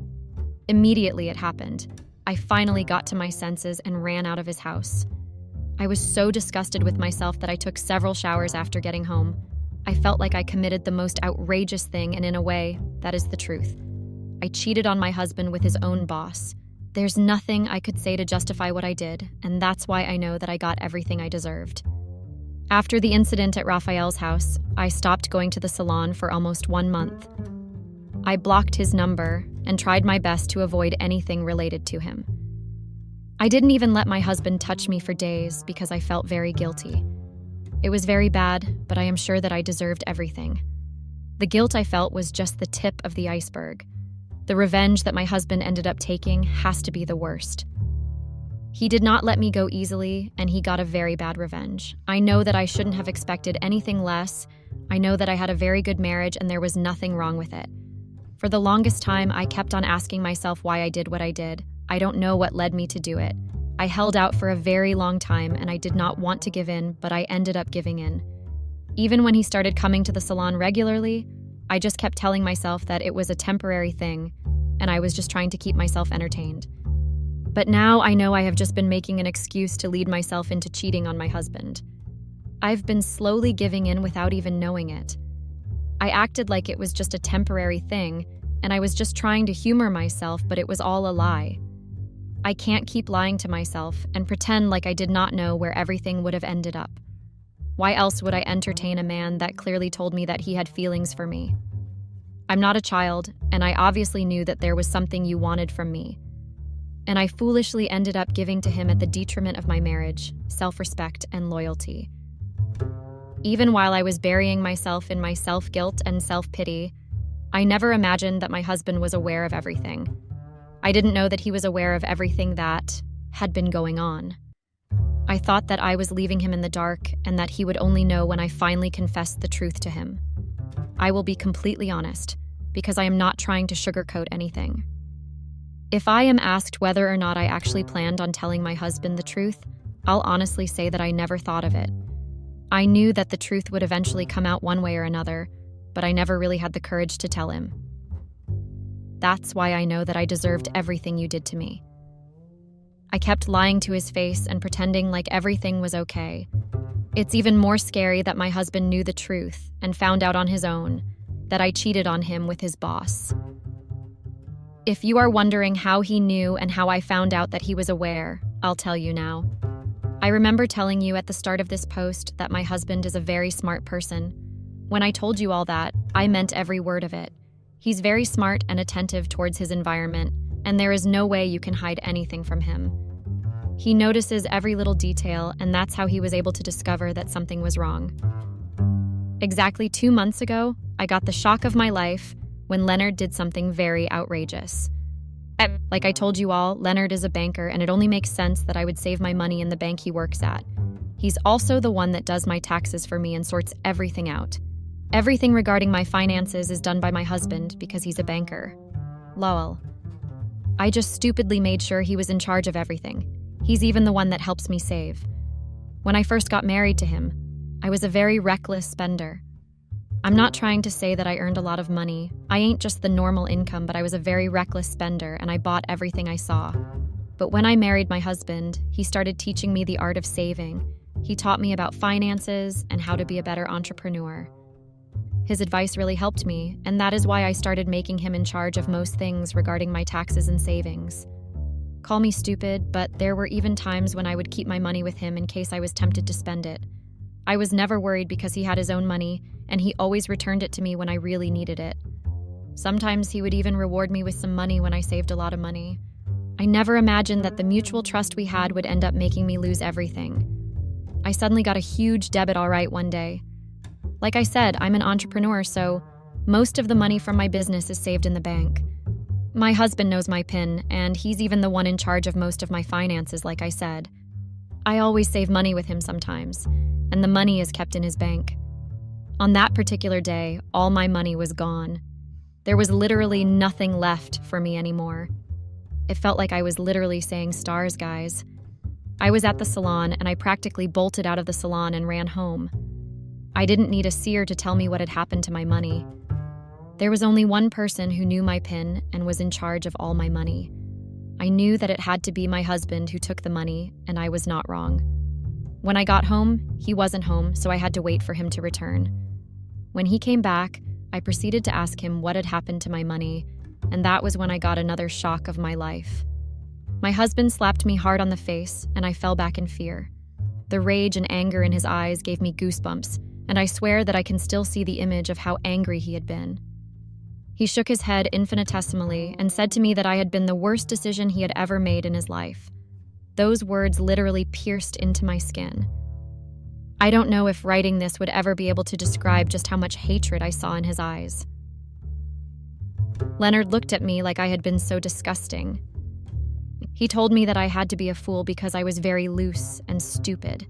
Immediately it happened. I finally got to my senses and ran out of his house. I was so disgusted with myself that I took several showers after getting home. I felt like I committed the most outrageous thing, and in a way, that is the truth. I cheated on my husband with his own boss. There's nothing I could say to justify what I did, and that's why I know that I got everything I deserved. After the incident at Raphael's house, I stopped going to the salon for almost 1 month. I blocked his number and tried my best to avoid anything related to him. I didn't even let my husband touch me for days because I felt very guilty. It was very bad, but I am sure that I deserved everything. The guilt I felt was just the tip of the iceberg. The revenge that my husband ended up taking has to be the worst. He did not let me go easily, and he got a very bad revenge. I know that I shouldn't have expected anything less. I know that I had a very good marriage and there was nothing wrong with it. For the longest time, I kept on asking myself why I did what I did. I don't know what led me to do it. I held out for a very long time and I did not want to give in, but I ended up giving in. Even when he started coming to the salon regularly, I just kept telling myself that it was a temporary thing and I was just trying to keep myself entertained. But now I know I have just been making an excuse to lead myself into cheating on my husband. I've been slowly giving in without even knowing it. I acted like it was just a temporary thing and I was just trying to humor myself, but it was all a lie. I can't keep lying to myself and pretend like I did not know where everything would have ended up. Why else would I entertain a man that clearly told me that he had feelings for me? I'm not a child, and I obviously knew that there was something you wanted from me. And I foolishly ended up giving to him at the detriment of my marriage, self-respect, and loyalty. Even while I was burying myself in my self-guilt and self-pity, I never imagined that my husband was aware of everything. I didn't know that he was aware of everything that had been going on. I thought that I was leaving him in the dark and that he would only know when I finally confessed the truth to him. I will be completely honest, because I am not trying to sugarcoat anything. If I am asked whether or not I actually planned on telling my husband the truth, I'll honestly say that I never thought of it. I knew that the truth would eventually come out one way or another, but I never really had the courage to tell him. That's why I know that I deserved everything you did to me. I kept lying to his face and pretending like everything was okay. It's even more scary that my husband knew the truth and found out on his own that I cheated on him with his boss. If you are wondering how he knew and how I found out that he was aware, I'll tell you now. I remember telling you at the start of this post that my husband is a very smart person. When I told you all that, I meant every word of it. He's very smart and attentive towards his environment, and there is no way you can hide anything from him. He notices every little detail, and that's how he was able to discover that something was wrong. Exactly 2 months ago, I got the shock of my life when Leonard did something very outrageous. Like I told you all, Leonard is a banker, and it only makes sense that I would save my money in the bank he works at. He's also the one that does my taxes for me and sorts everything out. Everything regarding my finances is done by my husband because he's a banker. Lol. I just stupidly made sure he was in charge of everything. He's even the one that helps me save. When I first got married to him, I was a very reckless spender. I'm not trying to say that I earned a lot of money. I ain't just the normal income, but I was a very reckless spender and I bought everything I saw. But when I married my husband, he started teaching me the art of saving. He taught me about finances and how to be a better entrepreneur. His advice really helped me, and that is why I started making him in charge of most things regarding my taxes and savings. Call me stupid, but there were even times when I would keep my money with him in case I was tempted to spend it. I was never worried because he had his own money, and he always returned it to me when I really needed it. Sometimes he would even reward me with some money when I saved a lot of money. I never imagined that the mutual trust we had would end up making me lose everything. I suddenly got a huge debit all right one day. Like I said, I'm an entrepreneur, so most of the money from my business is saved in the bank. My husband knows my PIN, and he's even the one in charge of most of my finances, like I said. I always save money with him sometimes, and the money is kept in his bank. On that particular day, all my money was gone. There was literally nothing left for me anymore. It felt like I was literally saying stars, guys. I was at the salon, and I practically bolted out of the salon and ran home. I didn't need a seer to tell me what had happened to my money. There was only one person who knew my PIN and was in charge of all my money. I knew that it had to be my husband who took the money, and I was not wrong. When I got home, he wasn't home, so I had to wait for him to return. When he came back, I proceeded to ask him what had happened to my money, and that was when I got another shock of my life. My husband slapped me hard on the face, and I fell back in fear. The rage and anger in his eyes gave me goosebumps, and I swear that I can still see the image of how angry he had been. He shook his head infinitesimally and said to me that I had been the worst decision he had ever made in his life. Those words literally pierced into my skin. I don't know if writing this would ever be able to describe just how much hatred I saw in his eyes. Leonard looked at me like I had been so disgusting. He told me that I had to be a fool because I was very loose and stupid.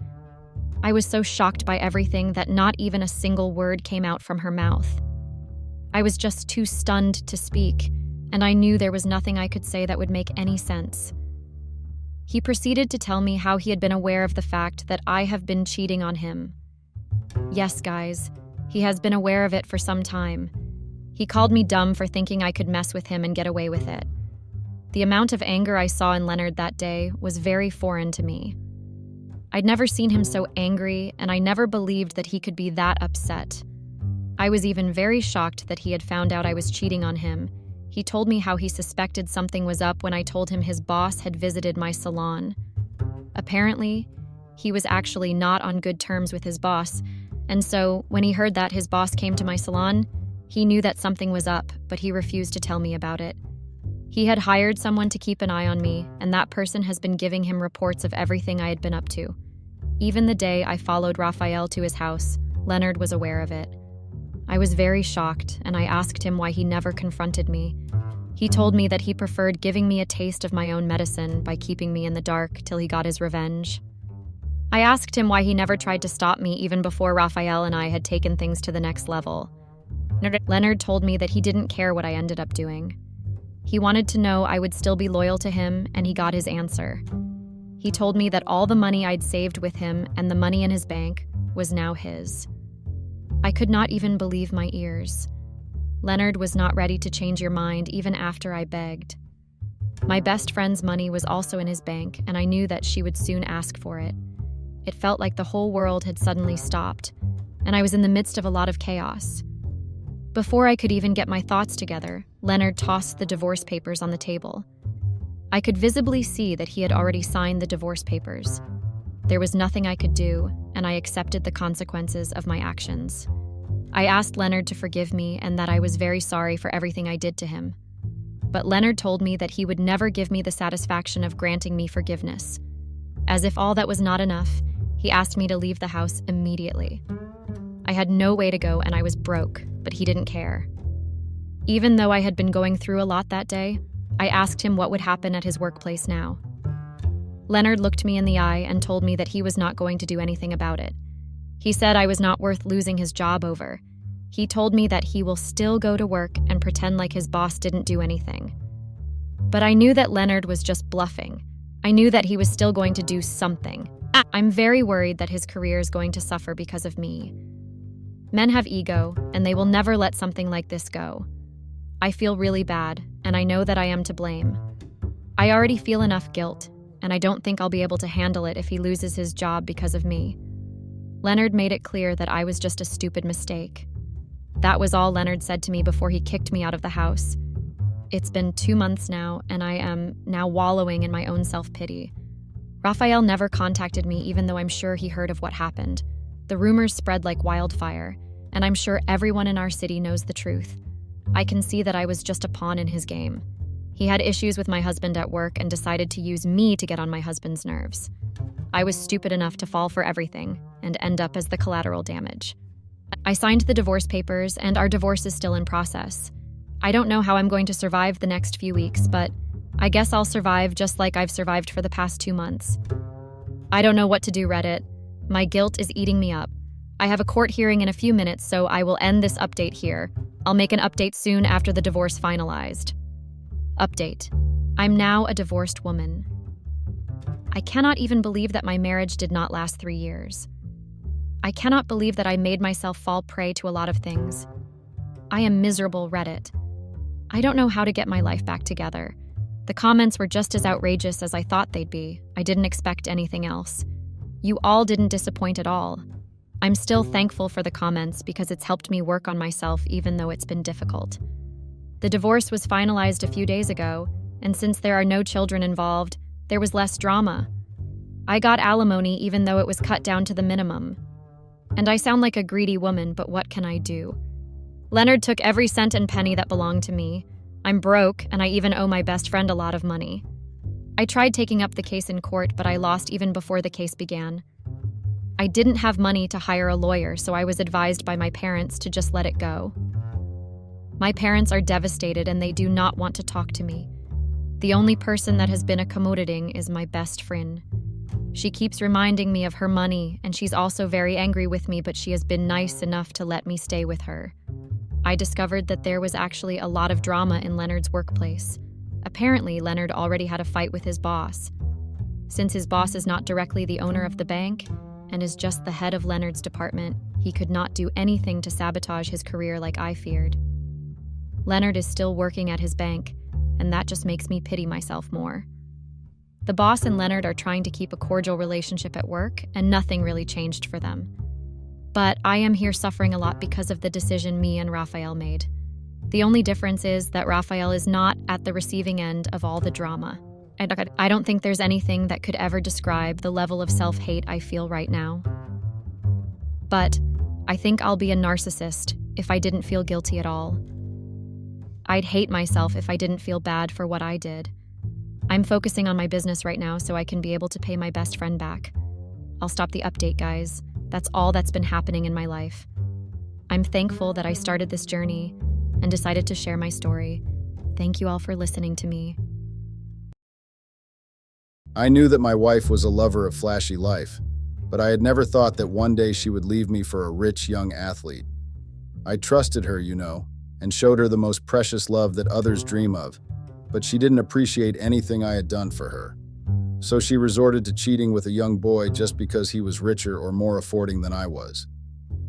I was so shocked by everything that not even a single word came out from her mouth. I was just too stunned to speak, and I knew there was nothing I could say that would make any sense. He proceeded to tell me how he had been aware of the fact that I have been cheating on him. Yes, guys, he has been aware of it for some time. He called me dumb for thinking I could mess with him and get away with it. The amount of anger I saw in Leonard that day was very foreign to me. I'd never seen him so angry, and I never believed that he could be that upset. I was even very shocked that he had found out I was cheating on him. He told me how he suspected something was up when I told him his boss had visited my salon. Apparently, he was actually not on good terms with his boss, and so when he heard that his boss came to my salon, he knew that something was up, but he refused to tell me about it. He had hired someone to keep an eye on me, and that person has been giving him reports of everything I had been up to. Even the day I followed Raphael to his house, Leonard was aware of it. I was very shocked, and I asked him why he never confronted me. He told me that he preferred giving me a taste of my own medicine by keeping me in the dark till he got his revenge. I asked him why he never tried to stop me even before Raphael and I had taken things to the next level. Leonard told me that he didn't care what I ended up doing. He wanted to know I would still be loyal to him, and he got his answer. He told me that all the money I'd saved with him and the money in his bank was now his. I could not even believe my ears. Leonard was not ready to change your mind even after I begged. My best friend's money was also in his bank, and I knew that she would soon ask for it. It felt like the whole world had suddenly stopped, and I was in the midst of a lot of chaos. Before I could even get my thoughts together, Leonard tossed the divorce papers on the table. I could visibly see that he had already signed the divorce papers. There was nothing I could do, and I accepted the consequences of my actions. I asked Leonard to forgive me and that I was very sorry for everything I did to him. But Leonard told me that he would never give me the satisfaction of granting me forgiveness. As if all that was not enough, he asked me to leave the house immediately. I had no way to go and I was broke, but he didn't care. Even though I had been going through a lot that day, I asked him what would happen at his workplace now. Leonard looked me in the eye and told me that he was not going to do anything about it. He said I was not worth losing his job over. He told me that he will still go to work and pretend like his boss didn't do anything. But I knew that Leonard was just bluffing. I knew that he was still going to do something. I'm very worried that his career is going to suffer because of me. Men have ego, and they will never let something like this go. I feel really bad, and I know that I am to blame. I already feel enough guilt, and I don't think I'll be able to handle it if he loses his job because of me. Leonard made it clear that I was just a stupid mistake. That was all Leonard said to me before he kicked me out of the house. It's been 2 months now, and I am now wallowing in my own self-pity. Raphael never contacted me, even though I'm sure he heard of what happened. The rumors spread like wildfire, and I'm sure everyone in our city knows the truth. I can see that I was just a pawn in his game. He had issues with my husband at work and decided to use me to get on my husband's nerves. I was stupid enough to fall for everything and end up as the collateral damage. I signed the divorce papers, and our divorce is still in process. I don't know how I'm going to survive the next few weeks, but I guess I'll survive just like I've survived for the past 2 months. I don't know what to do, Reddit. My guilt is eating me up. I have a court hearing in a few minutes, so I will end this update here. I'll make an update soon after the divorce finalized. Update. I'm now a divorced woman. I cannot even believe that my marriage did not last 3 years. I cannot believe that I made myself fall prey to a lot of things. I am miserable, Reddit. I don't know how to get my life back together. The comments were just as outrageous as I thought they'd be. I didn't expect anything else. You all didn't disappoint at all. I'm still thankful for the comments because it's helped me work on myself even though it's been difficult. The divorce was finalized a few days ago, and since there are no children involved, there was less drama. I got alimony even though it was cut down to the minimum. And I sound like a greedy woman, but what can I do? Leonard took every cent and penny that belonged to me. I'm broke, and I even owe my best friend a lot of money. I tried taking up the case in court, but I lost even before the case began. I didn't have money to hire a lawyer, so I was advised by my parents to just let it go. My parents are devastated and they do not want to talk to me. The only person that has been accommodating is my best friend. She keeps reminding me of her money, and she's also very angry with me, but she has been nice enough to let me stay with her. I discovered that there was actually a lot of drama in Leonard's workplace. Apparently, Leonard already had a fight with his boss. Since his boss is not directly the owner of the bank and is just the head of Leonard's department, he could not do anything to sabotage his career like I feared. Leonard is still working at his bank, and that just makes me pity myself more. The boss and Leonard are trying to keep a cordial relationship at work, and nothing really changed for them. But I am here suffering a lot because of the decision me and Raphael made. The only difference is that Raphael is not at the receiving end of all the drama. I don't think there's anything that could ever describe the level of self-hate I feel right now. But I think I'll be a narcissist if I didn't feel guilty at all. I'd hate myself if I didn't feel bad for what I did. I'm focusing on my business right now so I can be able to pay my best friend back. I'll stop the update, guys. That's all that's been happening in my life. I'm thankful that I started this journey and decided to share my story. Thank you all for listening to me. I knew that my wife was a lover of flashy life, but I had never thought that one day she would leave me for a rich young athlete. I trusted her, and showed her the most precious love that others dream of, but she didn't appreciate anything I had done for her. So she resorted to cheating with a young boy just because he was richer or more affording than I was.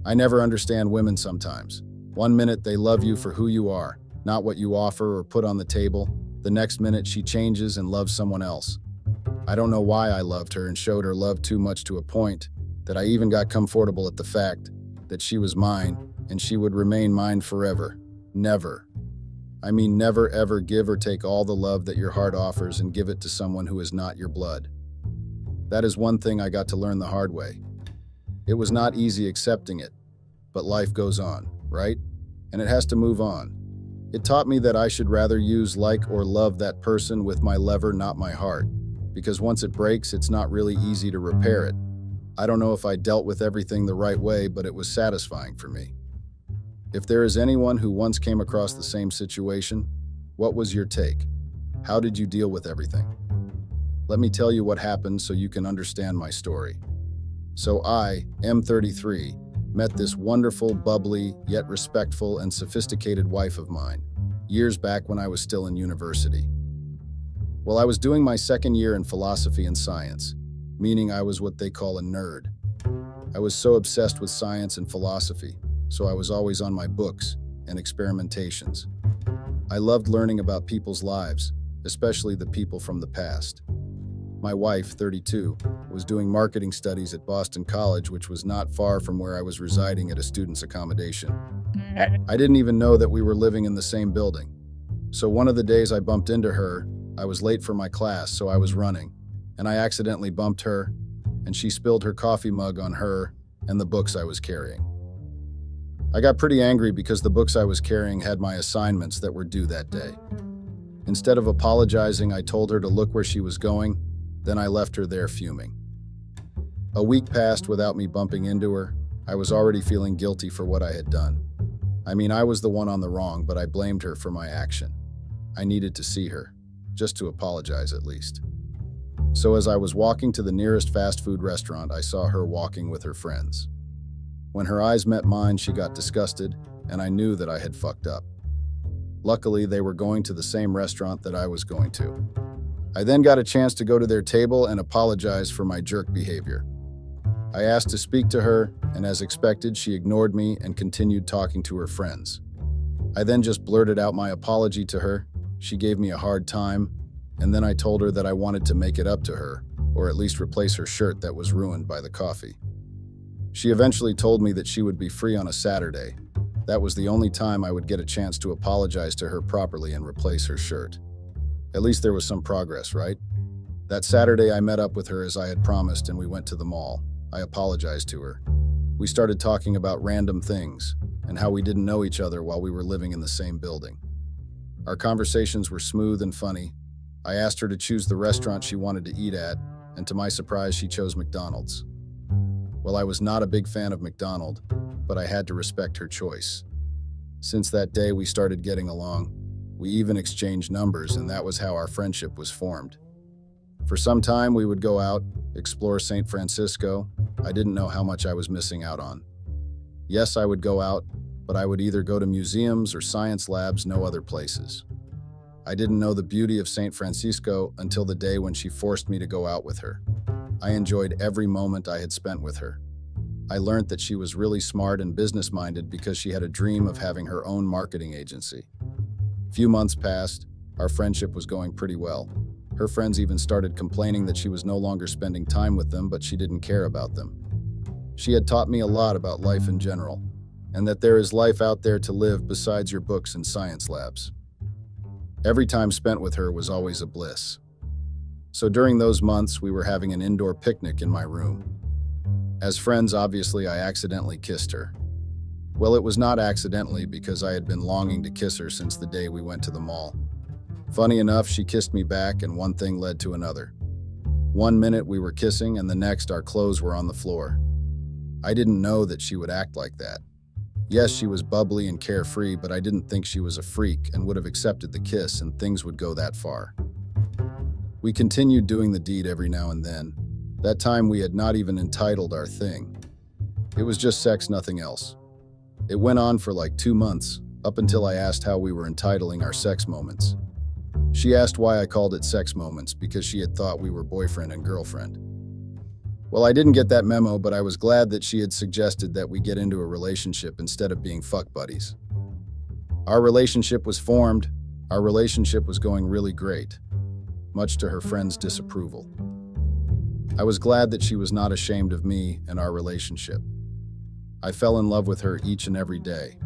I never understand women sometimes. One minute they love you for who you are, not what you offer or put on the table. The next minute she changes and loves someone else. I don't know why I loved her and showed her love too much to a point that I even got comfortable at the fact that she was mine and she would remain mine forever. Never. I mean, never ever give or take all the love that your heart offers and give it to someone who is not your blood. That is one thing I got to learn the hard way. It was not easy accepting it, but life goes on, right? And it has to move on. It taught me that I should rather use like or love that person with my lever, not my heart, because once it breaks, it's not really easy to repair it. I don't know if I dealt with everything the right way, but it was satisfying for me. If there is anyone who once came across the same situation, what was your take? How did you deal with everything? Let me tell you what happened so you can understand my story. So I, M33, met this wonderful, bubbly, yet respectful and sophisticated wife of mine, years back when I was still in university. Well, I was doing my second year in philosophy and science, meaning I was what they call a nerd. I was so obsessed with science and philosophy, so I was always on my books and experimentations. I loved learning about people's lives, especially the people from the past. My wife, 32, was doing marketing studies at Boston College, which was not far from where I was residing at a student's accommodation. I didn't even know that we were living in the same building. So one of the days I bumped into her, I was late for my class, so I was running, and I accidentally bumped her, and she spilled her coffee mug on her and the books I was carrying. I got pretty angry because the books I was carrying had my assignments that were due that day. Instead of apologizing, I told her to look where she was going, then I left her there fuming. A week passed without me bumping into her. I was already feeling guilty for what I had done. I mean, I was the one on the wrong, but I blamed her for my action. I needed to see her, just to apologize at least. So as I was walking to the nearest fast food restaurant, I saw her walking with her friends. When her eyes met mine, she got disgusted, and I knew that I had fucked up. Luckily, they were going to the same restaurant that I was going to. I then got a chance to go to their table and apologize for my jerk behavior. I asked to speak to her, and as expected, she ignored me and continued talking to her friends. I then just blurted out my apology to her. She gave me a hard time, and then I told her that I wanted to make it up to her, or at least replace her shirt that was ruined by the coffee. She eventually told me that she would be free on a Saturday. That was the only time I would get a chance to apologize to her properly and replace her shirt. At least there was some progress, right? That Saturday, I met up with her as I had promised, and we went to the mall. I apologized to her. We started talking about random things and how we didn't know each other while we were living in the same building. Our conversations were smooth and funny. I asked her to choose the restaurant she wanted to eat at, and to my surprise, she chose McDonald's. Well, I was not a big fan of McDonald's, but I had to respect her choice. Since that day, we started getting along. We even exchanged numbers, and that was how our friendship was formed. For some time, we would go out, explore San Francisco. I didn't know how much I was missing out on. Yes, I would go out, but I would either go to museums or science labs, no other places. I didn't know the beauty of San Francisco until the day when she forced me to go out with her. I enjoyed every moment I had spent with her. I learned that she was really smart and business-minded because she had a dream of having her own marketing agency. Few months passed. Our friendship was going pretty well. Her friends even started complaining that she was no longer spending time with them, but she didn't care about them. She had taught me a lot about life in general, and that there is life out there to live besides your books and science labs. Every time spent with her was always a bliss. So during those months, we were having an indoor picnic in my room. As friends, obviously, I accidentally kissed her. Well, it was not accidentally because I had been longing to kiss her since the day we went to the mall. Funny enough, she kissed me back, and one thing led to another. One minute we were kissing, and the next our clothes were on the floor. I didn't know that she would act like that. Yes, she was bubbly and carefree, but I didn't think she was a freak and would have accepted the kiss, and things would go that far. We continued doing the deed every now and then. That time we had not even entitled our thing. It was just sex, nothing else. It went on for like 2 months, up until I asked how we were entitling our sex moments. She asked why I called it sex moments because she had thought we were boyfriend and girlfriend. Well, I didn't get that memo, but I was glad that she had suggested that we get into a relationship instead of being fuck buddies. Our relationship was formed. Our relationship was going really great, much to her friends' disapproval. I was glad that she was not ashamed of me and our relationship. I fell in love with her each and every day.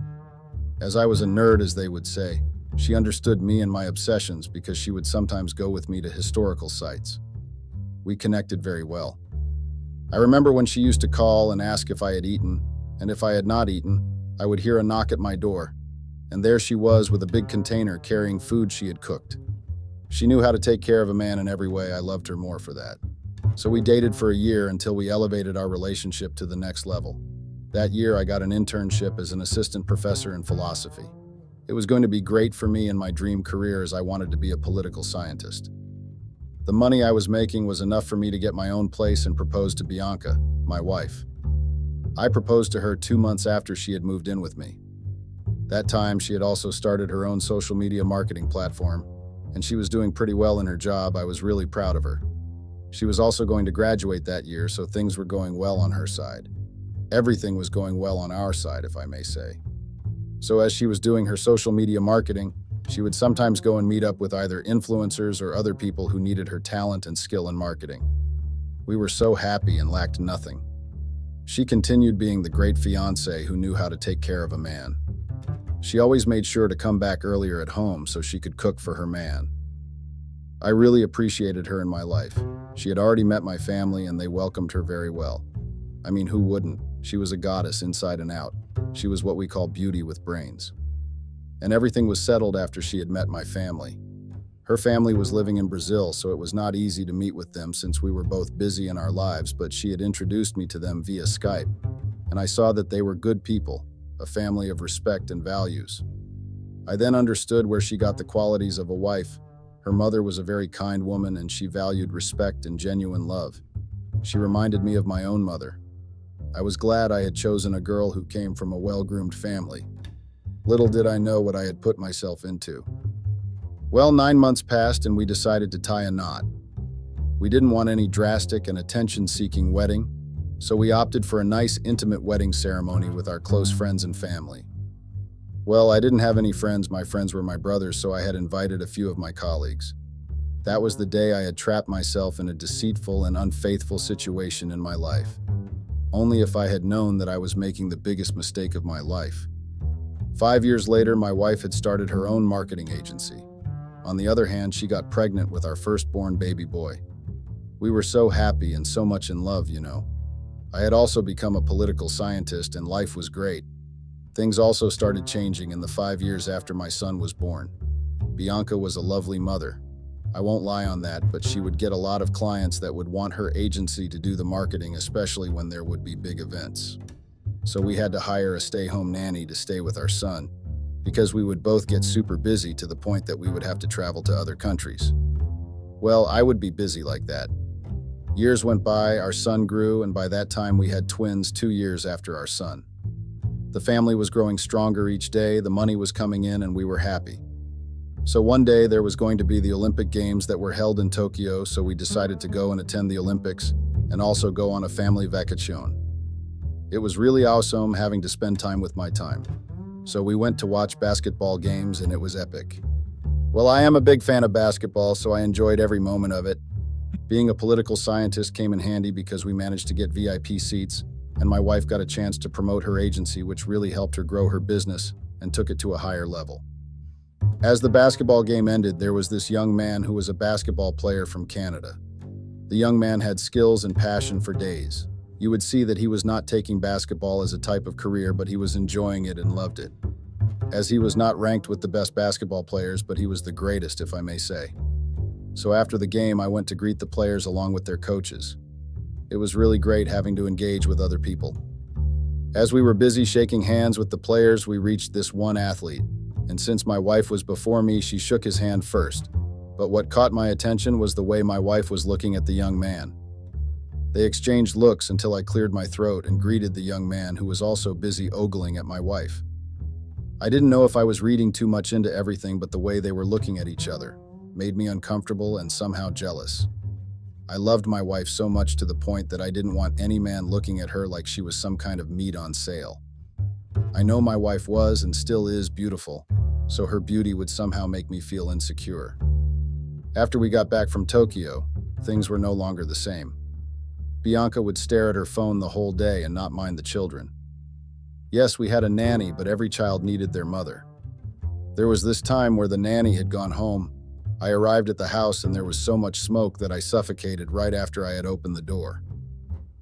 As I was a nerd, as they would say, she understood me and my obsessions because she would sometimes go with me to historical sites. We connected very well. I remember when she used to call and ask if I had eaten, and if I had not eaten, I would hear a knock at my door, and there she was with a big container carrying food she had cooked. She knew how to take care of a man in every way. I loved her more for that. So we dated for a year until we elevated our relationship to the next level. That year, I got an internship as an assistant professor in philosophy. It was going to be great for me in my dream career as I wanted to be a political scientist. The money I was making was enough for me to get my own place and propose to Bianca, my wife. I proposed to her 2 months after she had moved in with me. That time, she had also started her own social media marketing platform, and she was doing pretty well in her job. I was really proud of her. She was also going to graduate that year, so things were going well on her side. Everything was going well on our side, if I may say. So as she was doing her social media marketing, she would sometimes go and meet up with either influencers or other people who needed her talent and skill in marketing. We were so happy and lacked nothing. She continued being the great fiancé who knew how to take care of a man. She always made sure to come back earlier at home so she could cook for her man. I really appreciated her in my life. She had already met my family and they welcomed her very well. I mean, who wouldn't? She was a goddess inside and out. She was what we call beauty with brains. And everything was settled after she had met my family. Her family was living in Brazil, so it was not easy to meet with them since we were both busy in our lives, but she had introduced me to them via Skype, and I saw that they were good people. a family of respect and values. I then understood where she got the qualities of a wife. Her mother was a very kind woman and she valued respect and genuine love. She reminded me of my own mother. I was glad I had chosen a girl who came from a well-groomed family. Little did I know what I had put myself into. Well, 9 months passed and we decided to tie a knot. We didn't want any drastic and attention-seeking wedding, so we opted for a nice, intimate wedding ceremony with our close friends and family. Well, I didn't have any friends. My friends were my brothers, so I had invited a few of my colleagues. That was the day I had trapped myself in a deceitful and unfaithful situation in my life. Only if I had known that I was making the biggest mistake of my life. 5 years later, my wife had started her own marketing agency. On the other hand, she got pregnant with our firstborn baby boy. We were so happy and so much in love, you know. I had also become a political scientist and life was great. Things also started changing in the 5 years after my son was born. Bianca was a lovely mother. I won't lie on that, but she would get a lot of clients that would want her agency to do the marketing, especially when there would be big events. So we had to hire a stay-home nanny to stay with our son, because we would both get super busy to the point that we would have to travel to other countries. Well, I would be busy like that. Years went by, our son grew, and by that time we had twins 2 years after our son. The family was growing stronger each day, the money was coming in, and we were happy. So one day there was going to be the Olympic Games that were held in Tokyo, so we decided to go and attend the Olympics and also go on a family vacation. It was really awesome having to spend time with my time. So we went to watch basketball games and it was epic. Well, I am a big fan of basketball, so I enjoyed every moment of it. Being a political scientist came in handy because we managed to get VIP seats, and my wife got a chance to promote her agency, which really helped her grow her business and took it to a higher level. As the basketball game ended, there was this young man who was a basketball player from Canada. The young man had skills and passion for days. You would see that he was not taking basketball as a type of career, but he was enjoying it and loved it. As he was not ranked with the best basketball players, but he was the greatest, if I may say. So after the game, I went to greet the players along with their coaches. It was really great having to engage with other people. As we were busy shaking hands with the players, we reached this one athlete, and since my wife was before me, she shook his hand first. But what caught my attention was the way my wife was looking at the young man. They exchanged looks until I cleared my throat and greeted the young man who was also busy ogling at my wife. I didn't know if I was reading too much into everything, but the way they were looking at each other made me uncomfortable and somehow jealous. I loved my wife so much to the point that I didn't want any man looking at her like she was some kind of meat on sale. I know my wife was and still is beautiful, so her beauty would somehow make me feel insecure. After we got back from Tokyo, things were no longer the same. Bianca would stare at her phone the whole day and not mind the children. Yes, we had a nanny, but every child needed their mother. There was this time where the nanny had gone home. I arrived at the house and there was so much smoke that I suffocated right after I had opened the door.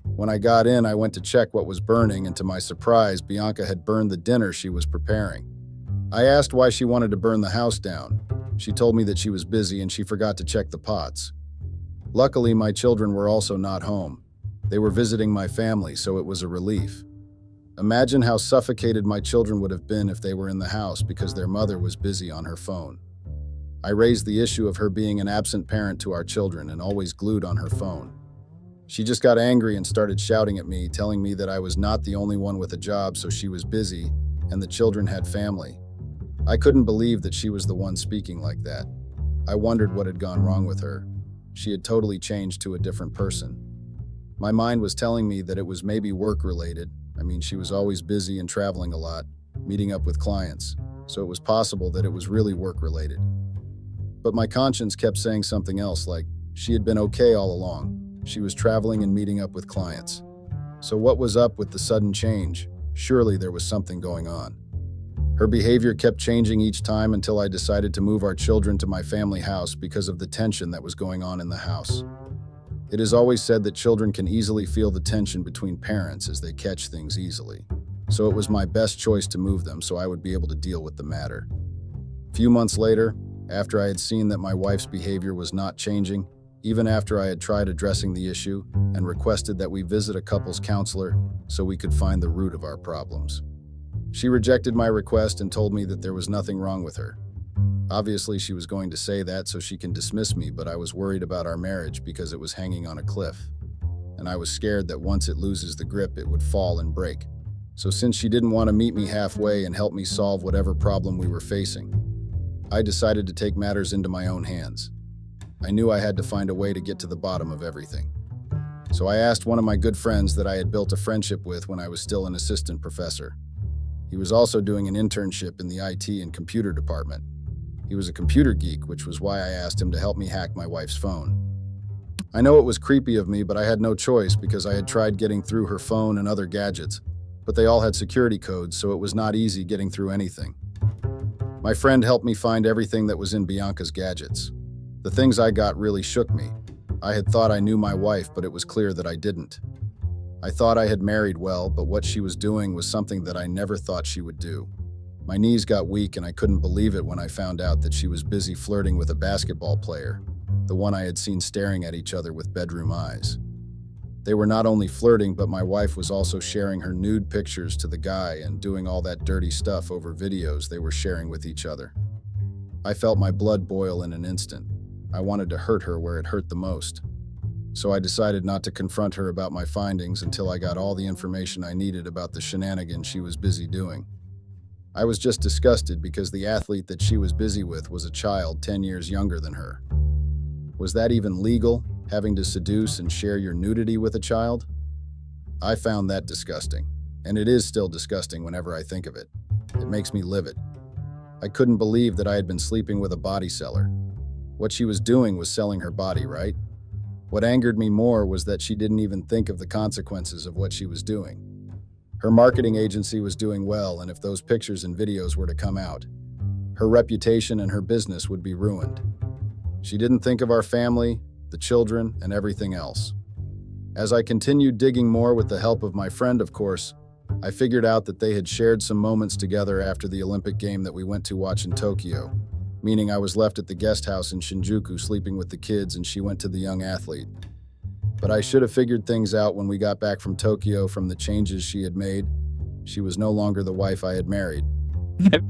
When I got in, I went to check what was burning, and to my surprise, Bianca had burned the dinner she was preparing. I asked why she wanted to burn the house down. She told me that she was busy and she forgot to check the pots. Luckily, my children were also not home. They were visiting my family, so it was a relief. Imagine how suffocated my children would have been if they were in the house because their mother was busy on her phone. I raised the issue of her being an absent parent to our children and always glued on her phone. She just got angry and started shouting at me, telling me that I was not the only one with a job, so she was busy, and the children had family. I couldn't believe that she was the one speaking like that. I wondered what had gone wrong with her. She had totally changed to a different person. My mind was telling me that it was maybe work-related. She was always busy and traveling a lot, meeting up with clients, so it was possible that it was really work-related. But my conscience kept saying something else, like she had been okay all along. She was traveling and meeting up with clients. So what was up with the sudden change? Surely there was something going on. Her behavior kept changing each time until I decided to move our children to my family house because of the tension that was going on in the house. It is always said that children can easily feel the tension between parents as they catch things easily. So it was my best choice to move them so I would be able to deal with the matter. A few months later, after I had seen that my wife's behavior was not changing, even after I had tried addressing the issue and requested that we visit a couples counselor so we could find the root of our problems, She rejected my request and told me that there was nothing wrong with her. Obviously, she was going to say that so she can dismiss me, but I was worried about our marriage because it was hanging on a cliff. And I was scared that once it loses the grip, it would fall and break. So since she didn't want to meet me halfway and help me solve whatever problem we were facing, I decided to take matters into my own hands. I knew I had to find a way to get to the bottom of everything. So I asked one of my good friends that I had built a friendship with when I was still an assistant professor. He was also doing an internship in the IT and computer department. He was a computer geek, which was why I asked him to help me hack my wife's phone. I know it was creepy of me, but I had no choice because I had tried getting through her phone and other gadgets, but they all had security codes, so it was not easy getting through anything. My friend helped me find everything that was in Bianca's gadgets. The things I got really shook me. I had thought I knew my wife, but it was clear that I didn't. I thought I had married well, but what she was doing was something that I never thought she would do. My knees got weak and I couldn't believe it when I found out that she was busy flirting with a basketball player, the one I had seen staring at each other with bedroom eyes. They were not only flirting, but my wife was also sharing her nude pictures to the guy and doing all that dirty stuff over videos they were sharing with each other. I felt my blood boil in an instant. I wanted to hurt her where it hurt the most. So I decided not to confront her about my findings until I got all the information I needed about the shenanigans she was busy doing. I was just disgusted because the athlete that she was busy with was a child 10 years younger than her. Was that even legal, having to seduce and share your nudity with a child? I found that disgusting, and it is still disgusting whenever I think of it. It makes me livid. I couldn't believe that I had been sleeping with a body seller. What she was doing was selling her body, right? What angered me more was that she didn't even think of the consequences of what she was doing. Her marketing agency was doing well, and if those pictures and videos were to come out, her reputation and her business would be ruined. She didn't think of our family, the children, and everything else. As I continued digging more with the help of my friend, of course, I figured out that they had shared some moments together after the Olympic game that we went to watch in Tokyo, meaning I was left at the guest house in Shinjuku sleeping with the kids and she went to the young athlete. But I should have figured things out when we got back from Tokyo from the changes she had made. She was no longer the wife I had married.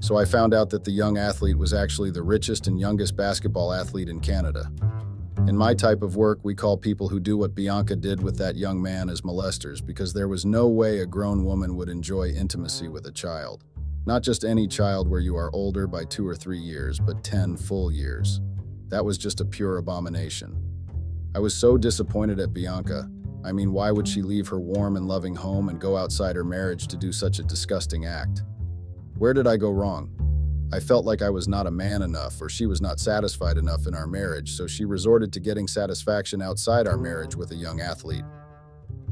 So I found out that the young athlete was actually the richest and youngest basketball athlete in Canada. In my type of work, we call people who do what Bianca did with that young man as molesters because there was no way a grown woman would enjoy intimacy with a child. Not just any child where you are older by 2 or 3 years, but 10 full years. That was just a pure abomination. I was so disappointed at Bianca. I mean, why would she leave her warm and loving home and go outside her marriage to do such a disgusting act? Where did I go wrong? I felt like I was not a man enough, or she was not satisfied enough in our marriage, so she resorted to getting satisfaction outside our marriage with a young athlete.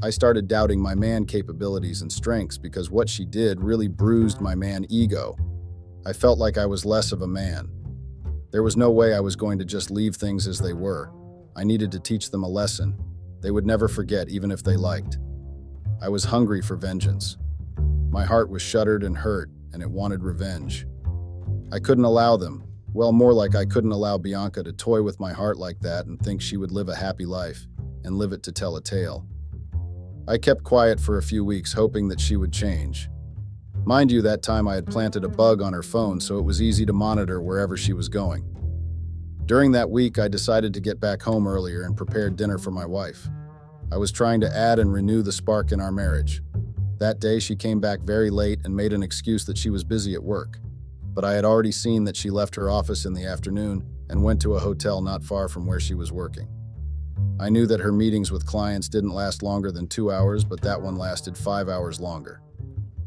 I started doubting my man capabilities and strengths because what she did really bruised my man ego. I felt like I was less of a man. There was no way I was going to just leave things as they were. I needed to teach them a lesson. They would never forget, even if they liked. I was hungry for vengeance. My heart was shuddered and hurt, and it wanted revenge. I couldn't allow them. Well, more like I couldn't allow Bianca to toy with my heart like that and think she would live a happy life and live it to tell a tale. I kept quiet for a few weeks, hoping that she would change. Mind you, that time I had planted a bug on her phone, so it was easy to monitor wherever she was going. During that week, I decided to get back home earlier and prepared dinner for my wife. I was trying to add and renew the spark in our marriage. That day, she came back very late and made an excuse that she was busy at work. But I had already seen that she left her office in the afternoon and went to a hotel not far from where she was working. I knew that her meetings with clients didn't last longer than 2 hours, but that one lasted 5 hours longer,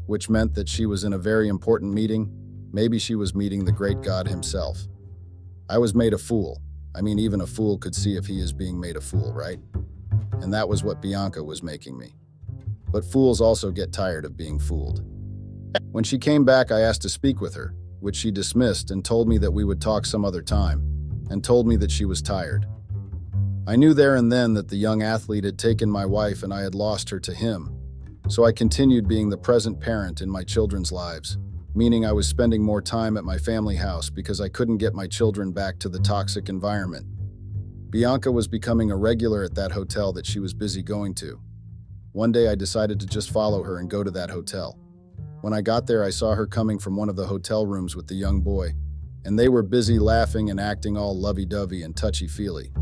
which meant that she was in a very important meeting. Maybe she was meeting the great God himself. I was made a fool. I mean, even a fool could see if he is being made a fool, right? And that was what Bianca was making me. But fools also get tired of being fooled. When she came back, I asked to speak with her, which she dismissed and told me that we would talk some other time, and told me that she was tired. I knew there and then that the young athlete had taken my wife and I had lost her to him, so I continued being the present parent in my children's lives, meaning I was spending more time at my family house because I couldn't get my children back to the toxic environment. Bianca was becoming a regular at that hotel that she was busy going to. One day I decided to just follow her and go to that hotel. When I got there, I saw her coming from one of the hotel rooms with the young boy, and they were busy laughing and acting all lovey-dovey and touchy-feely.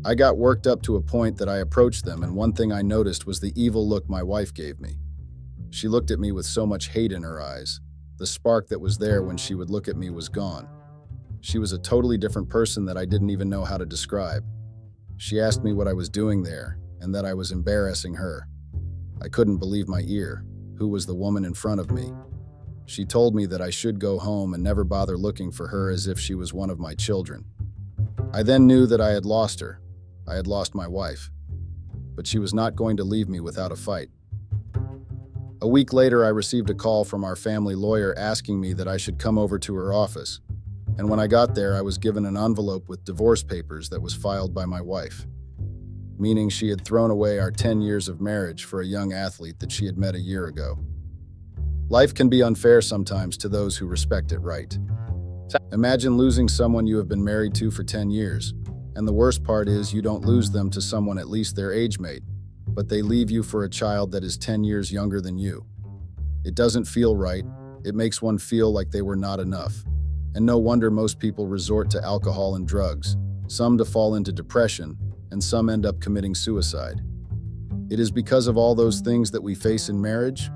I got worked up to a point that I approached them, and one thing I noticed was the evil look my wife gave me. She looked at me with so much hate in her eyes. The spark that was there when she would look at me was gone. She was a totally different person that I didn't even know how to describe. She asked me what I was doing there, and that I was embarrassing her. I couldn't believe my ear. Who was the woman in front of me? She told me that I should go home and never bother looking for her, as if she was one of my children. I then knew that I had lost her. I had lost my wife. But she was not going to leave me without a fight. A week later, I received a call from our family lawyer asking me that I should come over to her office. And when I got there, I was given an envelope with divorce papers that was filed by my wife, meaning she had thrown away our 10 years of marriage for a young athlete that she had met a year ago. Life can be unfair sometimes to those who respect it right. Imagine losing someone you have been married to for 10 years, and the worst part is you don't lose them to someone at least their age mate, but they leave you for a child that is 10 years younger than you. It doesn't feel right. It makes one feel like they were not enough. And no wonder most people resort to alcohol and drugs, some to fall into depression, and some end up committing suicide. It is because of all those things that we face in marriage.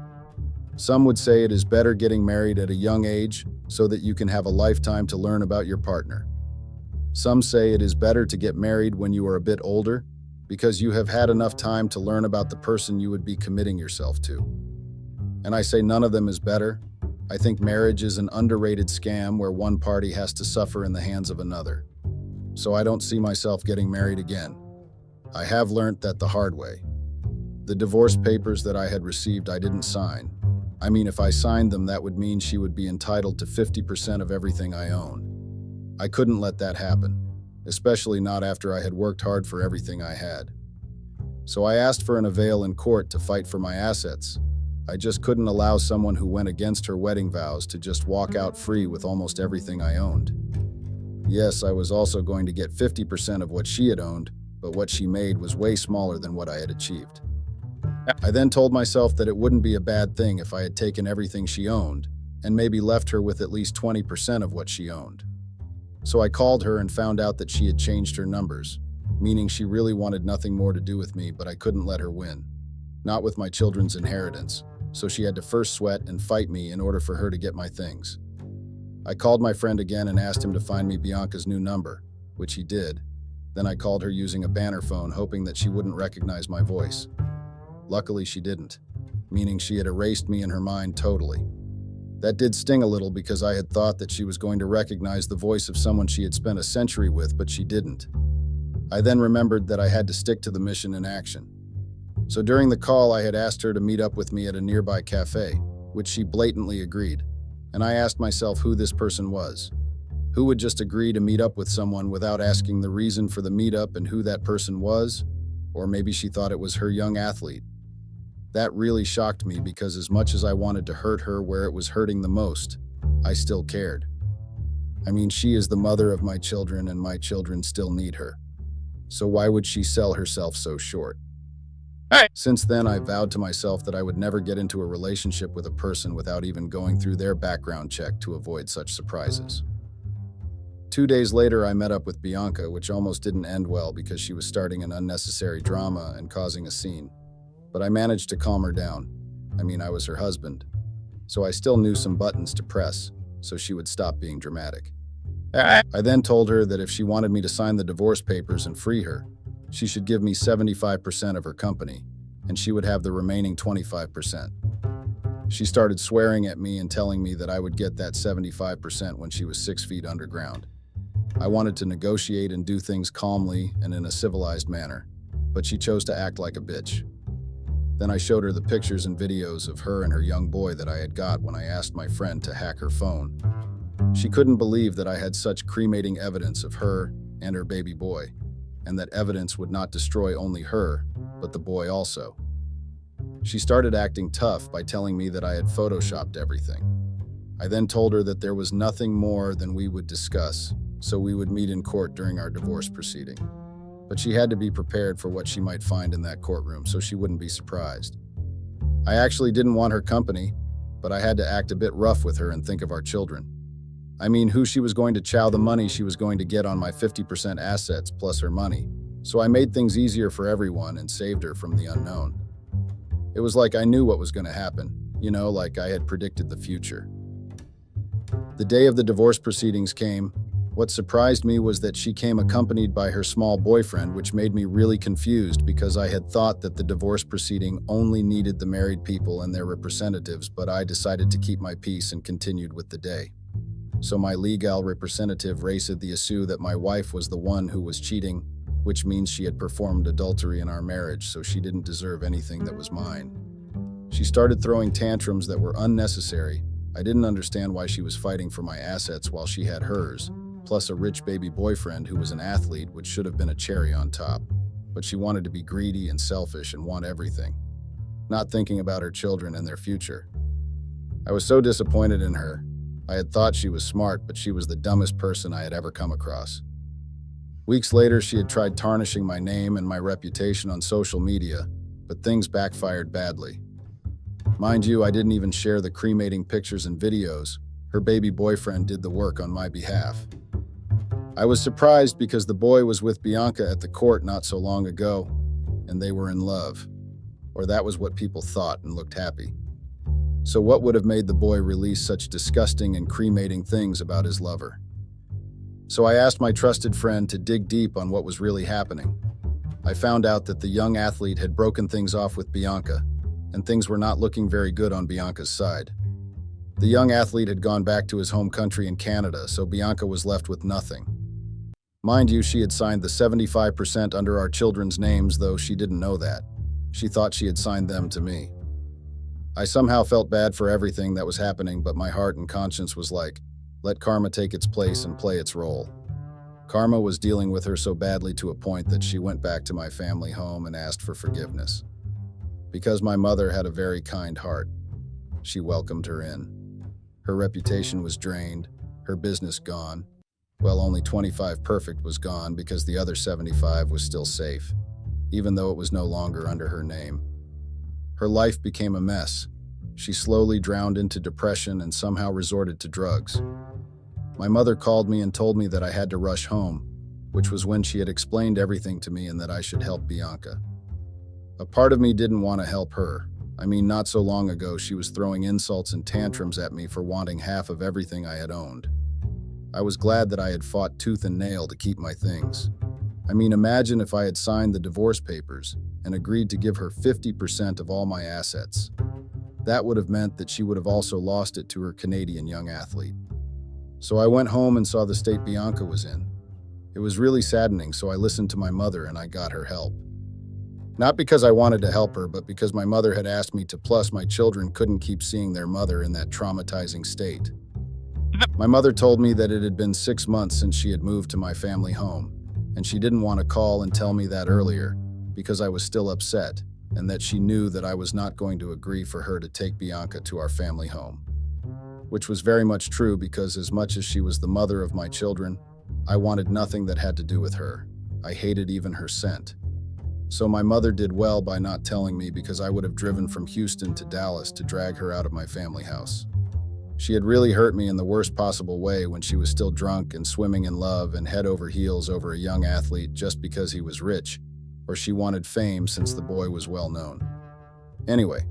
Some would say it is better getting married at a young age so that you can have a lifetime to learn about your partner. Some say it is better to get married when you are a bit older because you have had enough time to learn about the person you would be committing yourself to. And I say none of them is better. I think marriage is an underrated scam where one party has to suffer in the hands of another. So I don't see myself getting married again. I have learned that the hard way. The divorce papers that I had received, I didn't sign. I mean, if I signed them, that would mean she would be entitled to 50% of everything I own. I couldn't let that happen, especially not after I had worked hard for everything I had. So I asked for an avail in court to fight for my assets. I just couldn't allow someone who went against her wedding vows to just walk out free with almost everything I owned. Yes, I was also going to get 50% of what she had owned, but what she made was way smaller than what I had achieved. I then told myself that it wouldn't be a bad thing if I had taken everything she owned and maybe left her with at least 20% of what she owned. So I called her and found out that she had changed her numbers, meaning she really wanted nothing more to do with me, but I couldn't let her win. Not with my children's inheritance. So she had to first sweat and fight me in order for her to get my things. I called my friend again and asked him to find me Bianca's new number, which he did. Then I called her using a banner phone, hoping that she wouldn't recognize my voice. Luckily, she didn't, meaning she had erased me in her mind totally. That did sting a little because I had thought that she was going to recognize the voice of someone she had spent a century with, but she didn't. I then remembered that I had to stick to the mission in action. So during the call, I had asked her to meet up with me at a nearby cafe, which she blatantly agreed. And I asked myself who this person was. Who would just agree to meet up with someone without asking the reason for the meetup and who that person was? Or maybe she thought it was her young athlete. That really shocked me because as much as I wanted to hurt her where it was hurting the most, I still cared. I mean, she is the mother of my children and my children still need her. So why would she sell herself so short? Since then, I vowed to myself that I would never get into a relationship with a person without even going through their background check to avoid such surprises. 2 days later, I met up with Bianca, which almost didn't end well because she was starting an unnecessary drama and causing a scene. But I managed to calm her down. I mean, I was her husband. So I still knew some buttons to press, so she would stop being dramatic. I then told her that if she wanted me to sign the divorce papers and free her, she should give me 75% of her company, and she would have the remaining 25%. She started swearing at me and telling me that I would get that 75% when she was 6 feet underground. I wanted to negotiate and do things calmly and in a civilized manner, but she chose to act like a bitch. Then I showed her the pictures and videos of her and her young boy that I had got when I asked my friend to hack her phone. She couldn't believe that I had such cremating evidence of her and her baby boy, and that evidence would not destroy only her, but the boy also. She started acting tough by telling me that I had photoshopped everything. I then told her that there was nothing more than we would discuss, so we would meet in court during our divorce proceeding. But she had to be prepared for what she might find in that courtroom so she wouldn't be surprised. I actually didn't want her company, but I had to act a bit rough with her and think of our children. I mean, who she was going to chow the money she was going to get on my 50% assets plus her money. So I made things easier for everyone and saved her from the unknown. It was like I knew what was going to happen, like I had predicted the future. The day of the divorce proceedings came. What surprised me was that she came accompanied by her small boyfriend, which made me really confused because I had thought that the divorce proceeding only needed the married people and their representatives, but I decided to keep my peace and continued with the day. So my legal representative raised the issue that my wife was the one who was cheating, which means she had performed adultery in our marriage, so she didn't deserve anything that was mine. She started throwing tantrums that were unnecessary. I didn't understand why she was fighting for my assets while she had hers, plus a rich baby boyfriend who was an athlete, which should have been a cherry on top. But she wanted to be greedy and selfish and want everything, not thinking about her children and their future. I was so disappointed in her. I had thought she was smart, but she was the dumbest person I had ever come across. Weeks later, she had tried tarnishing my name and my reputation on social media, but things backfired badly. Mind you, I didn't even share the cremating pictures and videos. Her baby boyfriend did the work on my behalf. I was surprised because the boy was with Bianca at the court not so long ago, and they were in love. Or that was what people thought and looked happy. So what would have made the boy release such disgusting and cremating things about his lover? So I asked my trusted friend to dig deep on what was really happening. I found out that the young athlete had broken things off with Bianca, and things were not looking very good on Bianca's side. The young athlete had gone back to his home country in Canada, so Bianca was left with nothing. Mind you, she had signed the 75% under our children's names, though she didn't know that. She thought she had signed them to me. I somehow felt bad for everything that was happening, but my heart and conscience was like, let karma take its place and play its role. Karma was dealing with her so badly to a point that she went back to my family home and asked for forgiveness. Because my mother had a very kind heart, she welcomed her in. Her reputation was drained, her business gone. Well, only 25 perfect was gone because the other 75 was still safe, even though it was no longer under her name. Her life became a mess. She slowly drowned into depression and somehow resorted to drugs. My mother called me and told me that I had to rush home, which was when she had explained everything to me and that I should help Bianca. A part of me didn't want to help her. I mean, not so long ago, she was throwing insults and tantrums at me for wanting half of everything I had owned. I was glad that I had fought tooth and nail to keep my things. I mean, imagine if I had signed the divorce papers and agreed to give her 50% of all my assets. That would have meant that she would have also lost it to her Canadian young athlete. So I went home and saw the state Bianca was in. It was really saddening, so I listened to my mother and I got her help. Not because I wanted to help her, but because my mother had asked me to, plus my children couldn't keep seeing their mother in that traumatizing state. My mother told me that it had been 6 months since she had moved to my family home, and she didn't want to call and tell me that earlier because I was still upset, and that she knew that I was not going to agree for her to take Bianca to our family home. Which was very much true because as much as she was the mother of my children, I wanted nothing that had to do with her. I hated even her scent. So my mother did well by not telling me because I would have driven from Houston to Dallas to drag her out of my family house. She had really hurt me in the worst possible way when she was still drunk and swimming in love and head over heels over a young athlete just because he was rich, or she wanted fame since the boy was well known. Anyway,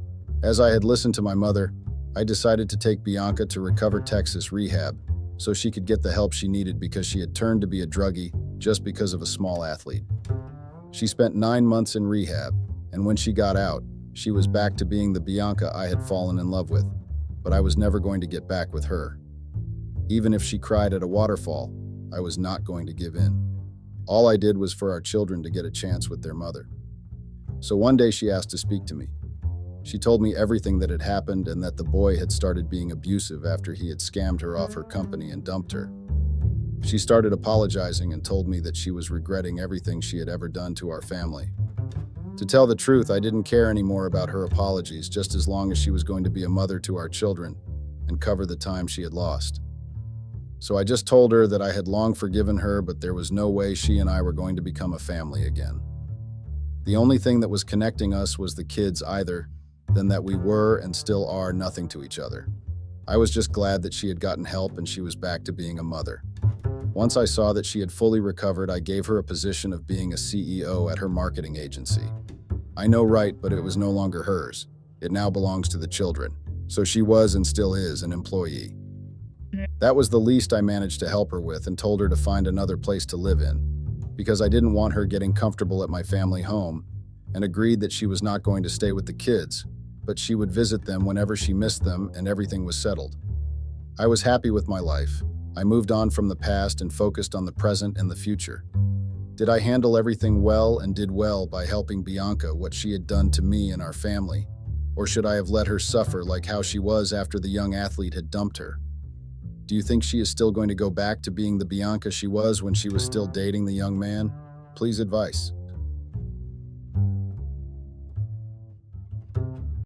as I had listened to my mother, I decided to take Bianca to Recover Texas rehab so she could get the help she needed because she had turned to be a druggie just because of a small athlete. She spent 9 months in rehab, and when she got out, she was back to being the Bianca I had fallen in love with, but I was never going to get back with her. Even if she cried at a waterfall, I was not going to give in. All I did was for our children to get a chance with their mother. So one day she asked to speak to me. She told me everything that had happened and that the boy had started being abusive after he had scammed her off her company and dumped her. She started apologizing and told me that she was regretting everything she had ever done to our family. To tell the truth, I didn't care anymore about her apologies, just as long as she was going to be a mother to our children and cover the time she had lost. So I just told her that I had long forgiven her, but there was no way she and I were going to become a family again. The only thing that was connecting us was the kids either, than that we were and still are nothing to each other. I was just glad that she had gotten help and she was back to being a mother. Once I saw that she had fully recovered, I gave her a position of being a CEO at her marketing agency. I know, right, but it was no longer hers. It now belongs to the children. So she was and still is an employee. That was the least I managed to help her with, and told her to find another place to live in, because I didn't want her getting comfortable at my family home, and agreed that she was not going to stay with the kids, but she would visit them whenever she missed them, and everything was settled. I was happy with my life. I moved on from the past and focused on the present and the future. Did I handle everything well and did well by helping Bianca what she had done to me and our family? Or should I have let her suffer like how she was after the young athlete had dumped her? Do you think she is still going to go back to being the Bianca she was when she was still dating the young man? Please advise.